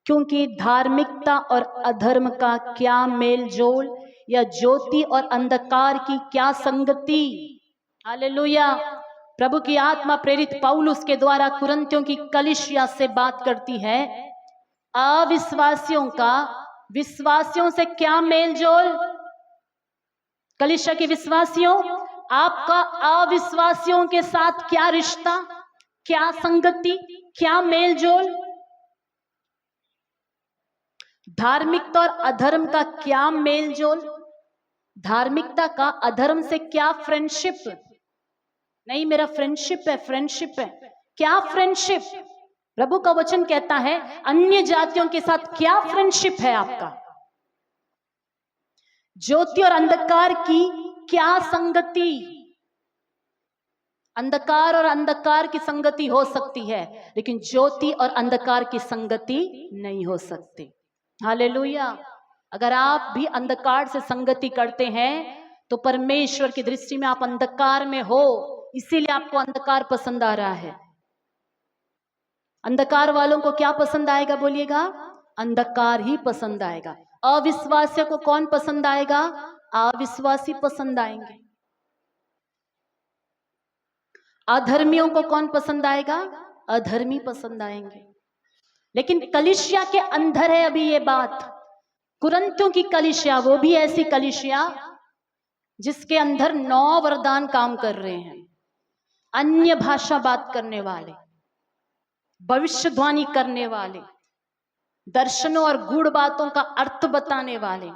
क्योंकि धार्मिकता और अधर्म का क्या मेल जोल, या ज्योति और अंधकार की क्या संगति। हालेलुया। प्रभु की आत्मा प्रेरित पौलुस के द्वारा कुरिन्थियों की कलीसिया से बात करती है। अविश्वासियों का विश्वासियों से क्या मेल जोल? कलीसिया के विश्वासियों, आपका अविश्वासियों के साथ क्या रिश्ता, क्या संगति, क्या मेल जोल? धार्मिकता और अधर्म का क्या मेल जोल? धार्मिकता का अधर्म से क्या फ्रेंडशिप? नहीं, मेरा फ्रेंडशिप है, फ्रेंडशिप है। क्या फ्रेंडशिप? प्रभु का वचन कहता है अन्य जातियों के साथ क्या फ्रेंडशिप है आपका? ज्योति और अंधकार की क्या संगति? अंधकार और अंधकार की संगति हो सकती है, लेकिन ज्योति और अंधकार की संगति नहीं हो सकती। हालेलुया। अगर आप भी अंधकार से संगति करते हैं तो परमेश्वर की दृष्टि में आप अंधकार में हो, इसीलिए आपको अंधकार पसंद आ रहा है। अंधकार वालों को क्या पसंद आएगा बोलिएगा? अंधकार ही पसंद आएगा। अविश्वासियों को कौन पसंद आएगा? अविश्वासी पसंद आएंगे। अधर्मियों को कौन पसंद आएगा? अधर्मी पसंद आएंगे। लेकिन कलीसिया के अंदर है अभी ये बात। कुरिन्थियों की कलीसिया, वो भी ऐसी कलीसिया जिसके अंदर 9 वरदान काम कर रहे हैं। अन्य भाषा बात करने वाले, भविष्यवाणी करने वाले, दर्शनों और गूढ़ बातों का अर्थ बताने वाले,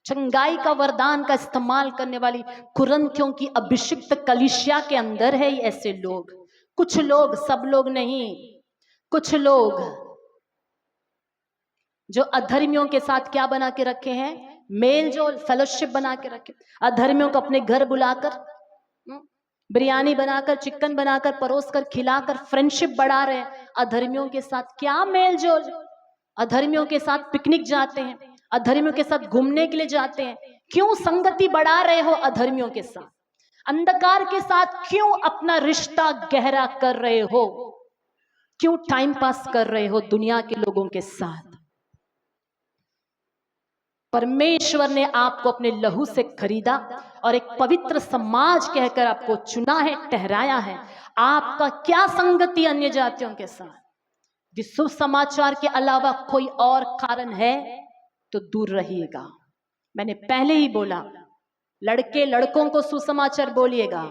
चंगाई का वरदान का इस्तेमाल करने वाली कुरिन्थियों की अभिषिक्त कलीसिया के अंदर है ऐसे लोग। कुछ लोग, सब लोग नहीं, कुछ लोग जो अधर्मियों के साथ क्या बना के रखे हैं? मेल जोल, फेलोशिप बना के रखे। अधर्मियों को अपने घर बुलाकर बिरयानी बनाकर, चिकन बनाकर, परोस कर, खिलाकर फ्रेंडशिप बढ़ा रहे हैं। अधर्मियों के साथ क्या मेल जोल? अधर्मियों के साथ पिकनिक जाते हैं, अधर्मियों के साथ घूमने के लिए जाते हैं। क्यों संगति बढ़ा रहे हो अधर्मियों के साथ? अंधकार के साथ क्यों अपना रिश्ता गहरा कर रहे हो? क्यों टाइम पास कर रहे हो दुनिया के लोगों के साथ? परमेश्वर ने आपको अपने लहू से खरीदा और एक पवित्र समाज कहकर आपको चुना है, ठहराया है। आपका क्या संगति अन्य जातियों के साथ? जिस सुसमाचार के अलावा कोई और कारण है तो दूर रहिएगा। मैंने पहले ही बोला, लड़के लड़कों को सुसमाचार बोलिएगा,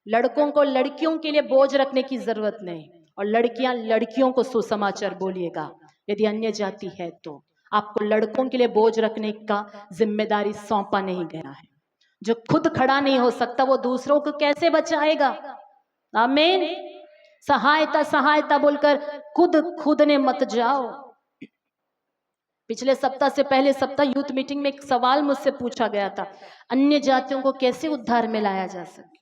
लड़कों को लड़कियों के लिए बोझ रखने की जरूरत नहीं, और लड़कियां लड़कियों को सुसमाचार बोलिएगा। यदि अन्य जाति है तो आपको लड़कों के लिए बोझ रखने का जिम्मेदारी सौंपा नहीं गया है। जो खुद खड़ा नहीं हो सकता वो दूसरों को कैसे बचाएगा? आमीन। सहायता सहायता बोलकर खुद ने मत जाओ। पिछले सप्ताह से पहले सप्ताह यूथ मीटिंग में एक सवाल मुझसे पूछा गया था, अन्य जातियों को कैसे उद्धार में लाया जा सके।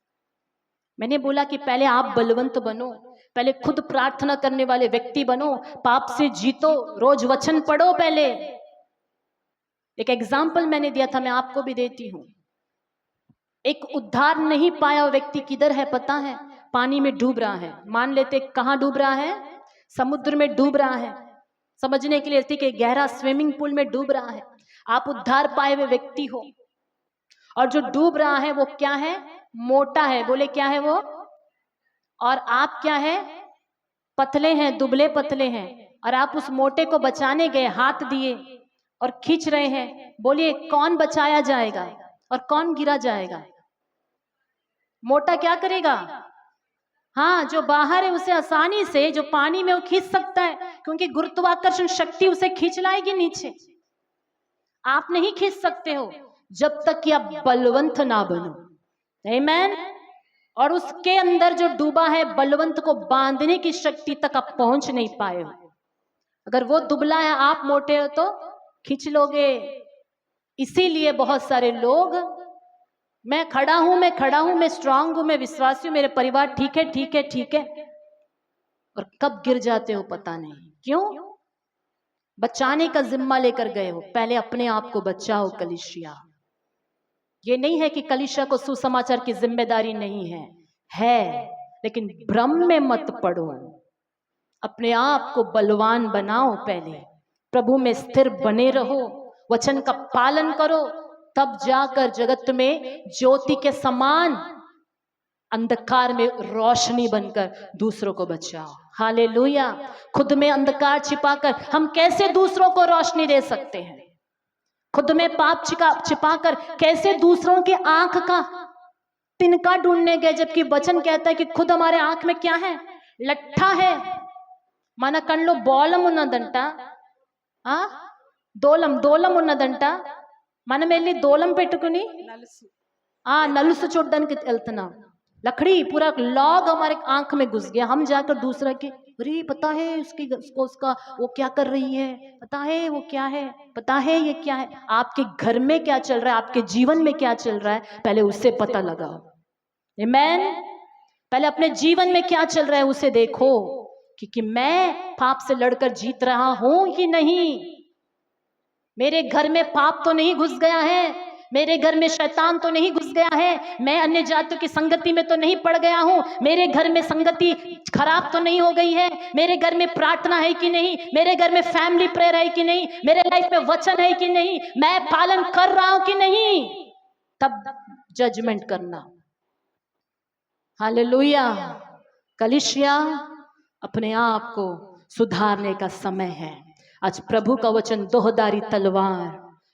मैंने बोला कि पहले आप बलवंत बनो, पहले खुद प्रार्थना करने वाले व्यक्ति बनो, पाप से जीतो, रोज वचन पढ़ो। पहले एक एग्जाम्पल मैंने दिया था, मैं आपको भी देती हूं। एक उद्धार नहीं पाया व्यक्ति किधर है पता है? पानी में डूब रहा है। मान लेते कहां डूब रहा है? समुद्र में डूब रहा है। समझने के लिए कि गहरा स्विमिंग पूल में डूब रहा है। आप उद्धार पाए हुए व्यक्ति हो, और जो डूब रहा है वो क्या है? मोटा है। बोले क्या है वो? और आप क्या है? पतले हैं, दुबले पतले हैं। और आप उस मोटे को बचाने गए, हाथ दिए और खींच रहे हैं। बोलिए कौन बचाया जाएगा और कौन गिरा जाएगा? मोटा क्या करेगा? हाँ, जो बाहर है उसे आसानी से, जो पानी में वो खींच सकता है, क्योंकि गुरुत्वाकर्षण शक्ति उसे खींच लाएगी नीचे। आप नहीं खींच सकते हो जब तक कि आप बलवंत ना बनो। आमीन। और उसके अंदर जो डूबा है, बलवंत को बांधने की शक्ति तक आप पहुंच नहीं पाए हो। अगर वो दुबला है, आप मोटे हो तो खींच लोगे। इसीलिए बहुत सारे लोग, मैं खड़ा हूं, मैं स्ट्रांग हूं, मैं विश्वासी हूं, मेरे परिवार ठीक है ठीक है ठीक है, और कब गिर जाते हो पता नहीं। क्यों? बचाने का जिम्मा लेकर गए हो। पहले अपने आप को बचाओ कलीसिया। ये नहीं है कि कलीसिया को सुसमाचार की जिम्मेदारी नहीं है, लेकिन भ्रम में मत पड़ो। अपने आप को बलवान बनाओ, पहले प्रभु में स्थिर बने रहो, वचन का पालन करो, तब जाकर जगत में ज्योति के समान अंधकार में रोशनी बनकर दूसरों को बचाओ। हालेलुया। खुद में अंधकार छिपाकर हम कैसे दूसरों को रोशनी दे सकते हैं? खुद में पाप छिपाकर कैसे दूसरों के आंख का तिनका ढूंढने गए, जबकि वचन कहता है कि खुद हमारे आंख में क्या है, लट्ठा है। మన కళ్ళలో బోలం ఉన్నదంట, దోలం ఉన్నదంట. మనం వెళ్ళి దోలం పెట్టుకుని
నలుసు
नलुस చూడడానికి వెళ్తున్నాం. लकड़ी पूरा लॉग हमारे आंख में घुस गया, हम जाकर दूसरा के अरे पता है उसका वो क्या कर रही है, पता है वो क्या है, पता है ये क्या है. आपके घर में क्या चल रहा है, आपके जीवन में क्या चल रहा है, पहले उससे पता लगाओ. आमीन. पहले अपने जीवन में क्या चल रहा है उसे देखो कि मैं पाप से लड़कर जीत रहा हूं कि नहीं. मेरे घर में पाप तो नहीं घुस गया है, मेरे घर में शैतान तो नहीं घुस गया है, मैं अन्य जातियों की संगति में तो नहीं पड़ गया हूं, मेरे घर में संगति खराब तो नहीं हो गई है, मेरे घर में प्रार्थना है कि नहीं, मेरे घर में फैमिली प्रेयर है कि नहीं, मेरे लाइफ में वचन है कि नहीं, मैं पालन कर रहा हूं कि नहीं. तब जजमेंट करना. हालेलुया. कलीसिया, अपने आप को सुधारने का समय है. आज प्रभु का वचन दोहदारी तलवार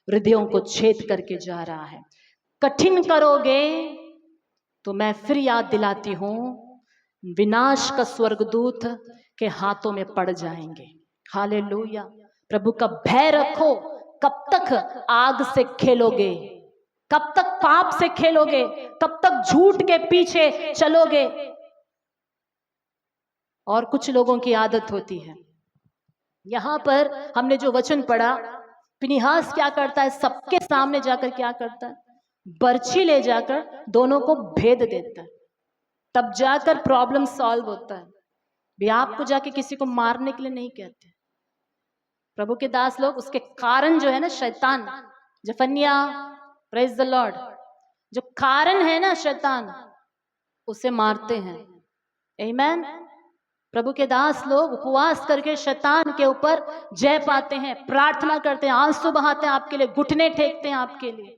हृदयों को छेद करके जा रहा है. कठिन करोगे तो मैं फिर याद दिलाती हूं, विनाश का स्वर्गदूत के हाथों में पड़ जाएंगे. हालेलुया. प्रभु का भय रखो. कब तक आग से खेलोगे, कब तक पाप से खेलोगे, कब तक झूठ के पीछे चलोगे. और कुछ लोगों की आदत होती है, यहां पर हमने जो वचन पढ़ा, फिनिहास क्या करता है, सबके सामने जाकर क्या करता है, बर्छी ले जाकर दोनों को भेद देता है. तब जाकर प्रॉब्लम सॉल्व होता है. भी आपको जाके किसी को मारने के लिए नहीं कहते. प्रभु के दास लोग, उसके कारण जो है ना शैतान, जफन्या, प्रेज द लॉर्ड, जो कारण है ना शैतान, उसे मारते हैं. आमीन. प्रभु के दास लोग उपवास करके शैतान के ऊपर जय पाते हैं, प्रार्थना करते हैं, आंसू बहाते हैं आपके लिए, घुटने टेकते हैं आपके लिए.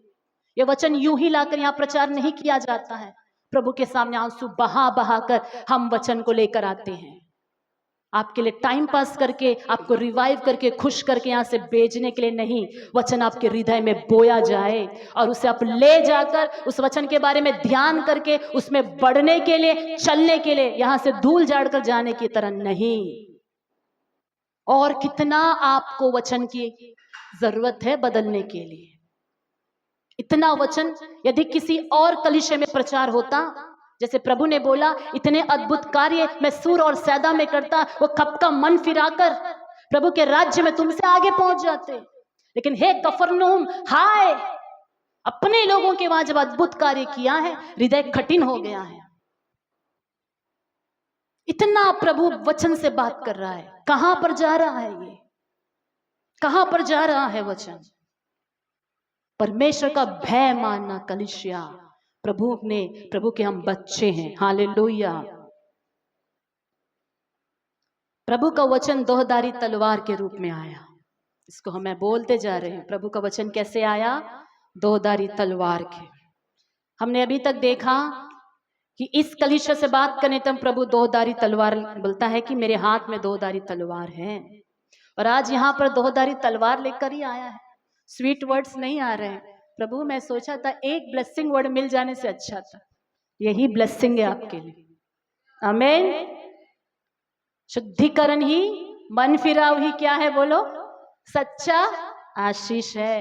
ये वचन यूं ही लाकर यहाँ प्रचार नहीं किया जाता है. प्रभु के सामने आंसू बहा बहा कर हम वचन को लेकर आते हैं, आपके लिए टाइम पास करके, आपको रिवाइव करके, खुश करके यहाँ से भेजने के लिए नहीं. वचन आपके हृदय में बोया जाए और उसे आप ले जाकर उस वचन के बारे में ध्यान करके उसमें बढ़ने के लिए, चलने के लिए, यहाँ से धूल झाड़कर जाने की तरह नहीं. और कितना आपको वचन की जरूरत है बदलने के लिए. इतना वचन यदि किसी और कलीसिया में प्रचार होता, जैसे प्रभु ने बोला, इतने अद्भुत कार्य मैं सूर और सैदा में करता, वो कब का मन फिराकर प्रभु के राज्य में तुमसे आगे पहुंच जाते. लेकिन हे कफरनहूम, हाय, अपने लोगों के वहां जब अद्भुत कार्य किया है, हृदय कठिन हो गया है. इतना प्रभु वचन से बात कर रहा है. कहां पर जा रहा है ये, कहां पर जा रहा है वचन. परमेश्वर का भय मानना कलीसिया. प्रभु के हम बच्चे हैं. हालेलुया. प्रभु का वचन दोहदारी तलवार के रूप में आया. इसको हमें बोलते जा रहे हैं, प्रभु का वचन कैसे आया, दोहदारी तलवार के. हमने अभी तक देखा कि इस कलीसिया से बात करने तक प्रभु दोहदारी तलवार बोलता है कि मेरे हाथ में दोहदारी तलवार है. और आज यहाँ पर दोहदारी तलवार लेकर ही आया है. स्वीट वर्ड्स नहीं आ रहे हैं. प्रभु, मैं सोचा था एक ब्लेसिंग वर्ड मिल जाने से अच्छा था. यही ब्लेसिंग है आपके लिए. आमीन. शुद्धिकरण ही, मन फिराव ही क्या है, बोलो, सच्चा आशीष है.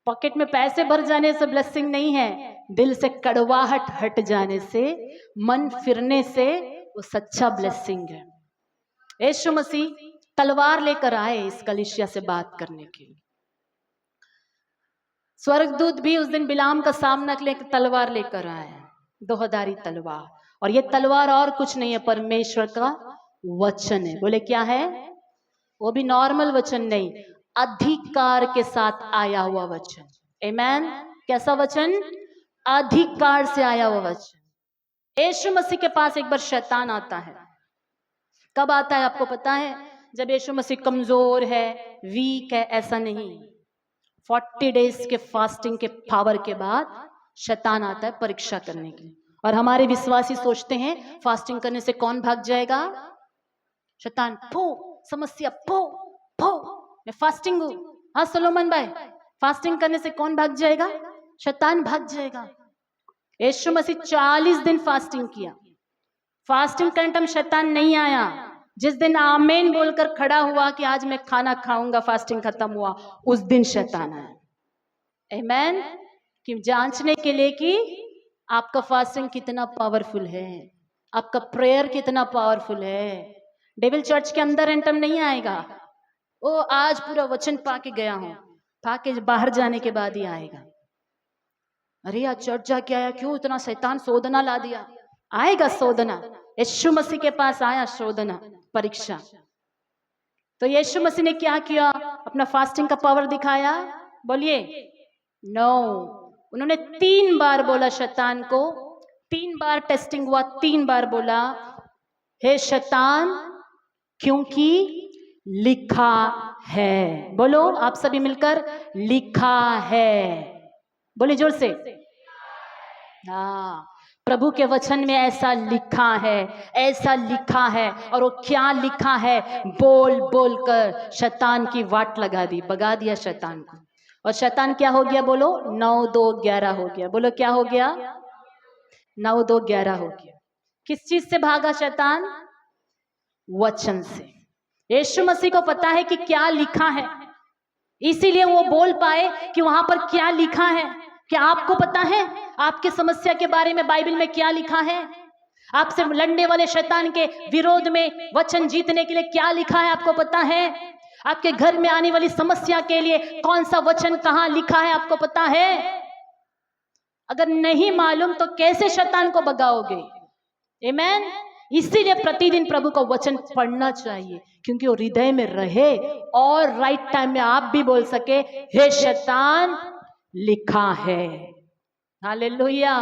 पॉकेट में पैसे भर जाने से ब्लेसिंग नहीं है, दिल से कड़वाहट हट जाने से, मन फिरने से वो सच्चा ब्लेसिंग है. यीशु मसीह तलवार लेकर आए इस कलीसिया से बात करने के लिए. स्वर्गदूत भी उस दिन बिलाम का सामना के लिए तलवार लेकर आए, दोहदारी तलवार. और ये तलवार और कुछ नहीं है, परमेश्वर का वचन है. बोले क्या है, वो भी नॉर्मल वचन नहीं, अधिकार के साथ आया हुआ वचन. आमीन. कैसा वचन, अधिकार से आया हुआ वचन. यीशु मसीह के पास एक बार शैतान आता है. कब आता है आपको पता है, जब यीशु मसीह कमजोर है, वीक है, ऐसा नहीं. 40 डेज के फास्टिंग के पावर के बाद शैतान आता है परीक्षा करने के लिए. और हमारे विश्वासी सोचते हैं फास्टिंग करने से कौन भाग जाएगा, शैतान. फो समस्या, फो फो, मैं फास्टिंग हूं, हाँ सोलोमन भाई, फास्टिंग करने से कौन भाग जाएगा? शैतान भाग जाएगा। यीशु मसीह 40 दिन फास्टिंग किया। फास्टिंग करने टाइम शैतान नहीं आया। जिस दिन आमीन बोलकर खड़ा हुआ कि आज मैं खाना खाऊंगा, फास्टिंग खत्म हुआ, उस दिन शैतान आया। आमीन। कि जांचने के लिए कि आपका फास्टिंग कितना पावरफुल है, आपका प्रेयर कितना पावरफुल है। डेविल चर्च के अंदर एंटम नहीं आएगा। ओ आज पूरा वचन पाके गया हूं, पाके बाहर जाने के बाद ही आएगा। अरे आज चर्च जाके आया, क्यों इतना शैतान शोधना ला दिया? आएगा शोधना। यीशु मसीह के पास आया शोधना, परीक्षा। तो यीशु मसीह ने क्या किया? अपना फास्टिंग का पावर दिखाया। बोलिए नो। उन्होंने 3 बार बोला शैतान को, 3 बार टेस्टिंग हुआ, 3 बार बोला हे शैतान, क्योंकि लिखा है। बोलो आप सभी मिलकर, लिखा है। बोलिए जोर से। हाँ, प्रभु के वचन में ऐसा लिखा है, ऐसा लिखा है। और वो क्या लिखा है? बोल बोल कर शैतान की वाट लगा दी, भगा दिया शैतान को। और शैतान क्या हो गया? बोलो 9 2 11 हो गया। बोलो क्या हो गया? 9 2 11 हो गया। किस चीज से भागा शैतान? वचन से। यीशु मसीह को पता है कि क्या लिखा है, इसीलिए वो बोल पाए कि वहां पर क्या लिखा है। क्या आपको पता है आपकी समस्या के बारे में बाइबल में क्या लिखा है? आपसे लड़ने वाले शैतान के विरोध में वचन जीतने के लिए क्या लिखा है, आपको पता है? आपके घर में आने वाली समस्या के लिए कौन सा वचन कहां लिखा है, आपको पता है? अगर नहीं मालूम तो कैसे शैतान को भगाओगे? आमीन। इसीलिए प्रतिदिन प्रभु का वचन पढ़ना चाहिए, क्योंकि वो हृदय में रहे और राइट टाइम में आप भी बोल सके हे शैतान लिखा है। हालेलुया।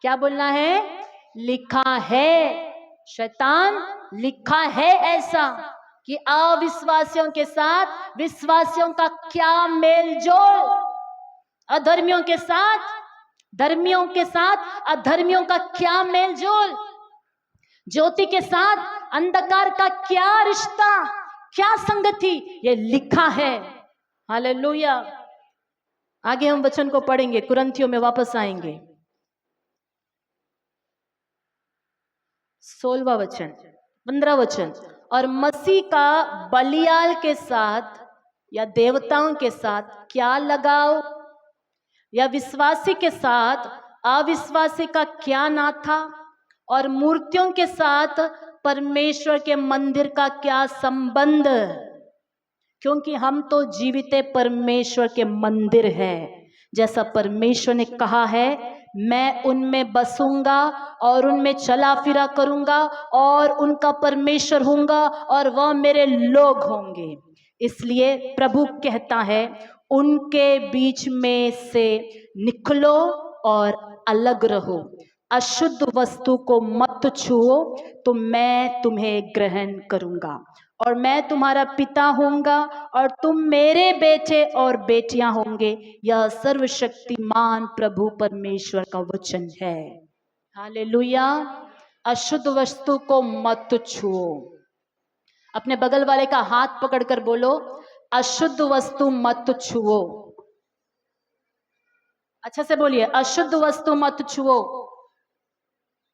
क्या बोलना है? लिखा है। शैतान लिखा है ऐसा कि अविश्वासियों के साथ विश्वासियों का क्या मेलजोल, अधर्मियों के साथ धर्मियों के साथ अधर्मियों का क्या मेलजोल, ज्योति के साथ अंधकार का क्या रिश्ता, क्या संगति, ये लिखा है। हालेलुया। आगे हम वचन को पढ़ेंगे, कुरिन्थियों में वापस आएंगे। 16वां वचन, 15 वचन। और मसीह का बलियाल के साथ या देवताओं के साथ क्या लगाव, या विश्वासी के साथ अविश्वासी का क्या नाता, और मूर्तियों के साथ परमेश्वर के मंदिर का क्या संबंध? क्योंकि हम तो जीवित परमेश्वर के मंदिर हैं। जैसा परमेश्वर ने कहा है, मैं उनमें बसूंगा और उनमें चला फिरा करूंगा और उनका परमेश्वर होऊंगा और वह मेरे लोग होंगे। इसलिए प्रभु कहता है, उनके बीच में से निकलो और अलग रहो, अशुद्ध वस्तु को मत छुओ, तो मैं तुम्हें ग्रहण करूंगा और मैं तुम्हारा पिता होऊंगा और तुम मेरे बेटे और बेटियां होंगे। यह सर्वशक्तिमान प्रभु परमेश्वर का वचन है। हालेलुया। अशुद्ध वस्तु को मत छुओ। अपने बगल वाले का हाथ पकड़कर बोलो, अशुद्ध वस्तु मत छुओ। अच्छा से बोलिए, अशुद्ध वस्तु मत छुओ।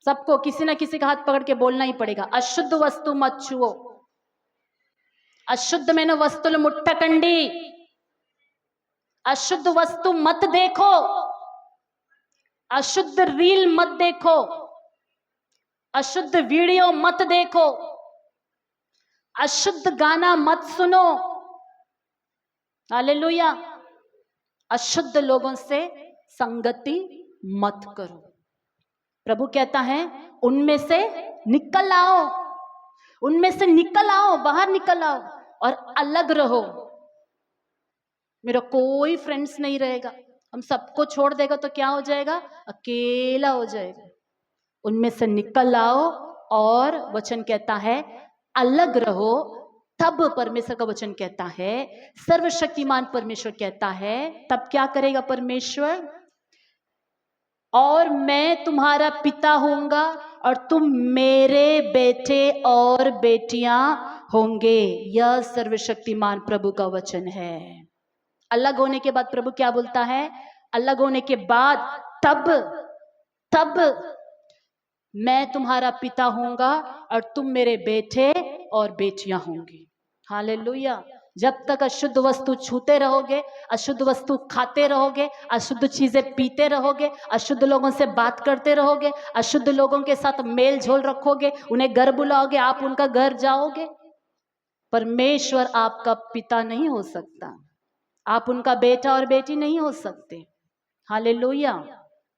सबको किसी ना किसी का हाथ पकड़ के बोलना ही पड़ेगा, अशुद्ध वस्तु मत छुओ। अशुद्धమైన వస్తువులు ముట్టకండి। अशुद्ध वस्तु मत देखो, अशुद्ध रील मत देखो, अशुद्ध वीडियो मत देखो, अशुद्ध गाना मत सुनो। हालेलुया। अशुद्ध लोगों से संगति मत करो। प्रभु कहता है, उनमें से निकल आओ, उनमें से निकल आओ, बाहर निकल आओ और अलग रहो। मेरा कोई फ्रेंड्स नहीं रहेगा, हम सबको छोड़ देगा तो क्या हो जाएगा? अकेला हो जाएगा। उनमें से निकल आओ और वचन कहता है अलग रहो। तब परमेश्वर का वचन कहता है, सर्वशक्तिमान परमेश्वर कहता है, तब क्या करेगा परमेश्वर? और मैं तुम्हारा पिता होऊंगा और तुम मेरे बेटे और बेटियां होंगे। यह सर्वशक्तिमान प्रभु का वचन है। अलग होने के बाद प्रभु क्या बोलता है? अलग होने के बाद तब मैं तुम्हारा पिता होऊंगा और तुम मेरे बेटे और बेटियां होंगी। हालेलुया। जब तक अशुद्ध वस्तु छूते रहोगे, अशुद्ध वस्तु खाते रहोगे, अशुद्ध चीजें पीते रहोगे, अशुद्ध लोगों से बात करते रहोगे, अशुद्ध लोगों के साथ मेल झोल रखोगे, उन्हें घर बुलाओगे, आप उनका घर जाओगे, परमेश्वर आपका पिता नहीं हो सकता, आप उनका बेटा और बेटी नहीं हो सकते। हालेलुया।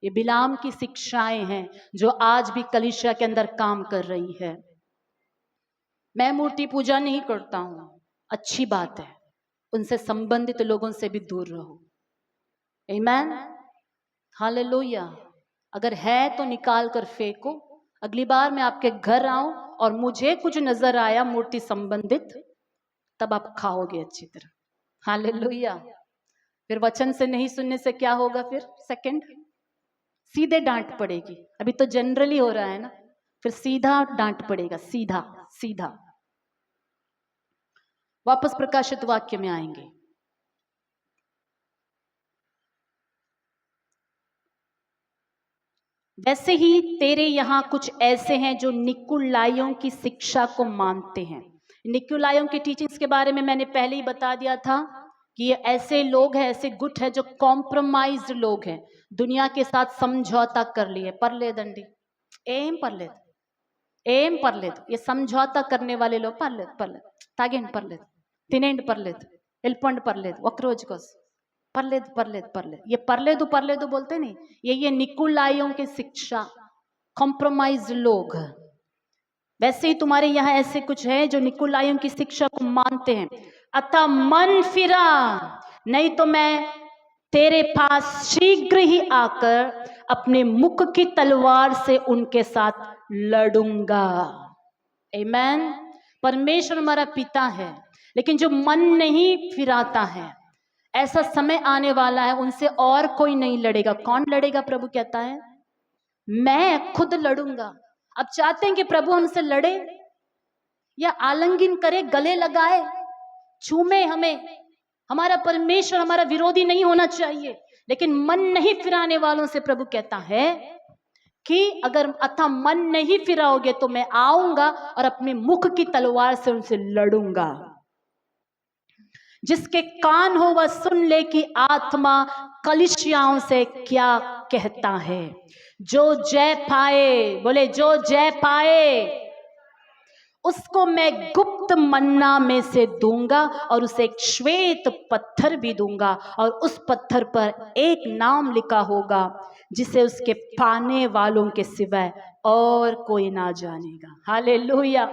ये बिलाम की शिक्षाएं हैं जो आज भी कलीसिया के अंदर काम कर रही है। मैं मूर्ति पूजा नहीं करता हूं, अच्छी बात है, उनसे संबंधित लोगों से भी दूर रहो। आमीन, हालेलुया। अगर है तो निकाल कर फेंको। अगली बार मैं आपके घर आऊं और मुझे कुछ नजर आया मूर्ति संबंधित, तब आप खाओगे अच्छी तरह। हालेलुया। फिर वचन से नहीं सुनने से क्या होगा? फिर सेकंड सीधे डांट पड़ेगी। अभी तो जनरली हो रहा है ना, फिर सीधा डांट पड़ेगा, सीधा सीधा। वापस प्रकाशित वाक्य में आएंगे। वैसे ही तेरे यहां कुछ ऐसे हैं जो निकुलाइयों की शिक्षा को मानते हैं। निकुलाइयों की टीचिंग्स के बारे में मैंने पहले ही बता दिया था कि ये ऐसे लोग हैं, ऐसे गुट है जो कॉम्प्रोमाइज्ड लोग हैं, दुनिया के साथ समझौता कर लिए। परलेदंडी एम परलेद, ये समझौता करने वाले लोग परलेद तागेंड परलेद तिनेंड परलेद एल्पंड परलेद वक्रोजकोस परलेद ये परलेदु बोलते नहीं, ये निकुलाइयों की शिक्षा, कॉम्प्रोमाइज लोग। वैसे ही तुम्हारे यहाँ ऐसे कुछ है जो निकुलाइयों की शिक्षा को मानते हैं। अतः मन फिरा, नहीं तो मैं तेरे पास शीघ्र ही आकर अपने मुख की तलवार से उनके साथ लड़ूंगा। आमीन। परमेश्वर हमारा पिता है, लेकिन जो मन नहीं फिराता है, ऐसा समय आने वाला है उनसे और कोई नहीं लड़ेगा। कौन लड़ेगा? प्रभु कहता है मैं खुद लड़ूंगा। अब चाहते हैं कि प्रभु हमसे लड़े या आलिंगन करे, गले लगाए, चूमे हमें। हमारा परमेश्वर हमारा विरोधी नहीं होना चाहिए, लेकिन मन नहीं फिराने वालों से प्रभु कहता है कि अगर अतः मन नहीं फिराओगे तो मैं आऊंगा और अपने मुख की तलवार से उनसे लड़ूंगा। जिसके कान हो वह सुन ले कि आत्मा कलीसियाओं से क्या कहता है। जो जय पाए, बोले जो जय पाए, उसको मैं गुप्त मन्ना में से दूंगा और उसे एक श्वेत पत्थर भी दूंगा, और उस पत्थर पर एक नाम लिखा होगा जिसे उसके पाने वालों के सिवाय और कोई ना जानेगा। हालेलुया।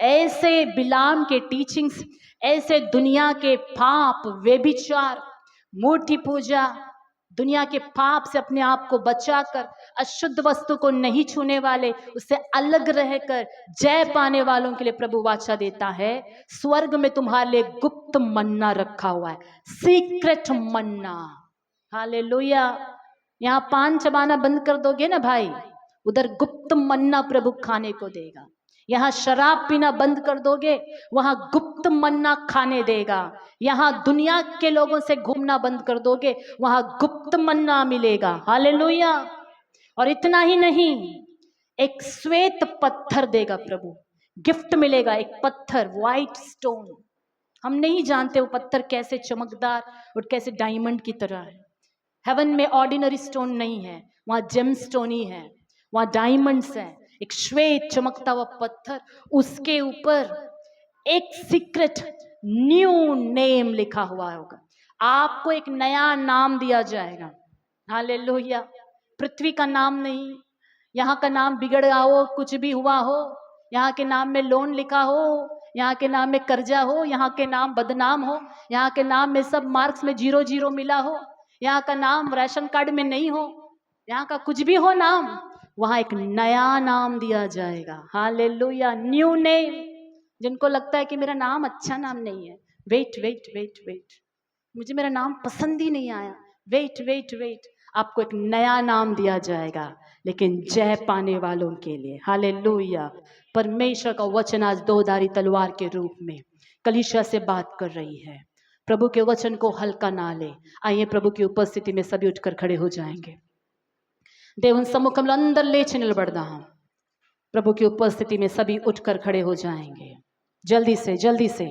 ऐसे बिलाम के टीचिंग्स, ऐसे दुनिया के पाप, व्यभिचार, मूर्ति पूजा, दुनिया के पाप से अपने आप को बचाकर, अशुद्ध वस्तु को नहीं छूने वाले, उससे अलग रहकर जय पाने वालों के लिए प्रभु वाचा देता है स्वर्ग में तुम्हारे लिए गुप्त मन्ना रखा हुआ है, सीक्रेट मन्ना। हालेलुया। यहाँ पान चबाना बंद कर दोगे ना भाई, उधर गुप्त मन्ना प्रभु खाने को देगा। यहाँ शराब पीना बंद कर दोगे, वहां गुप्त मन्ना खाने देगा। यहाँ दुनिया के लोगों से घूमना बंद कर दोगे, वहां गुप्त मन्ना मिलेगा। हालेलुया। और इतना ही नहीं, एक श्वेत पत्थर देगा प्रभु, गिफ्ट मिलेगा, एक पत्थर, व्हाइट स्टोन। हम नहीं जानते वो पत्थर कैसे चमकदार और कैसे डायमंड की तरह है। हेवन में ऑर्डिनरी स्टोन नहीं है, वहां जेम स्टोन ही है, वहां डायमंड्स है। एक श्वेत चमकता हुआ पत्थर, उसके ऊपर एक सीक्रेट न्यू नेम लिखा हुआ होगा। आपको एक नया नाम दिया जाएगा। हालेलुया। पृथ्वी का नाम नहीं, यहाँ का नाम बिगड़ गया हो, कुछ भी हुआ हो, यहाँ के नाम में लोन लिखा हो, यहाँ के नाम में कर्जा हो, यहाँ के नाम बदनाम हो, यहाँ के नाम में सब मार्क्स में 0-0 मिला हो, यहाँ का नाम राशन कार्ड में नहीं हो, यहाँ का कुछ भी हो नाम, वहां एक नया नाम दिया जाएगा। हालेलुया। New name. जिनको लगता है कि मेरा नाम अच्छा नाम नहीं है, वेट वेट वेट वेट, मुझे मेरा नाम पसंद ही नहीं आया, वेट वेट वेट, आपको एक नया नाम दिया जाएगा, लेकिन जय पाने वालों के लिए। हालेलुया। परमेश्वर का वचन आज 2 धारी तलवार के रूप में कलीसिया से बात कर रही है। प्रभु के वचन को हल्का ना ले। आइए प्रभु की उपस्थिति में सभी उठकर खड़े हो जाएंगे। దేవుని సముఖంలో అందరు లేచి నిలబడదాం। प्रभु की उपस्थिति में सभी उठकर खड़े हो जाएंगे। जल्दी से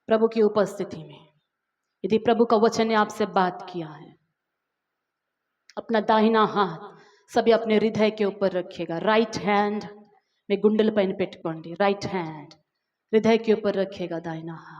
प्रभु की उपस्थिति में। यदि प्रभु का वचन ने आपसे बात किया है, अपना दाहिना हाथ सभी अपने हृदय के ऊपर रखिएगा। राइट हैंड में गुंडल पैन पेट्टुकोंडी। राइट हैंड हृदय के ऊपर रखिएगा दाहिना हाथ।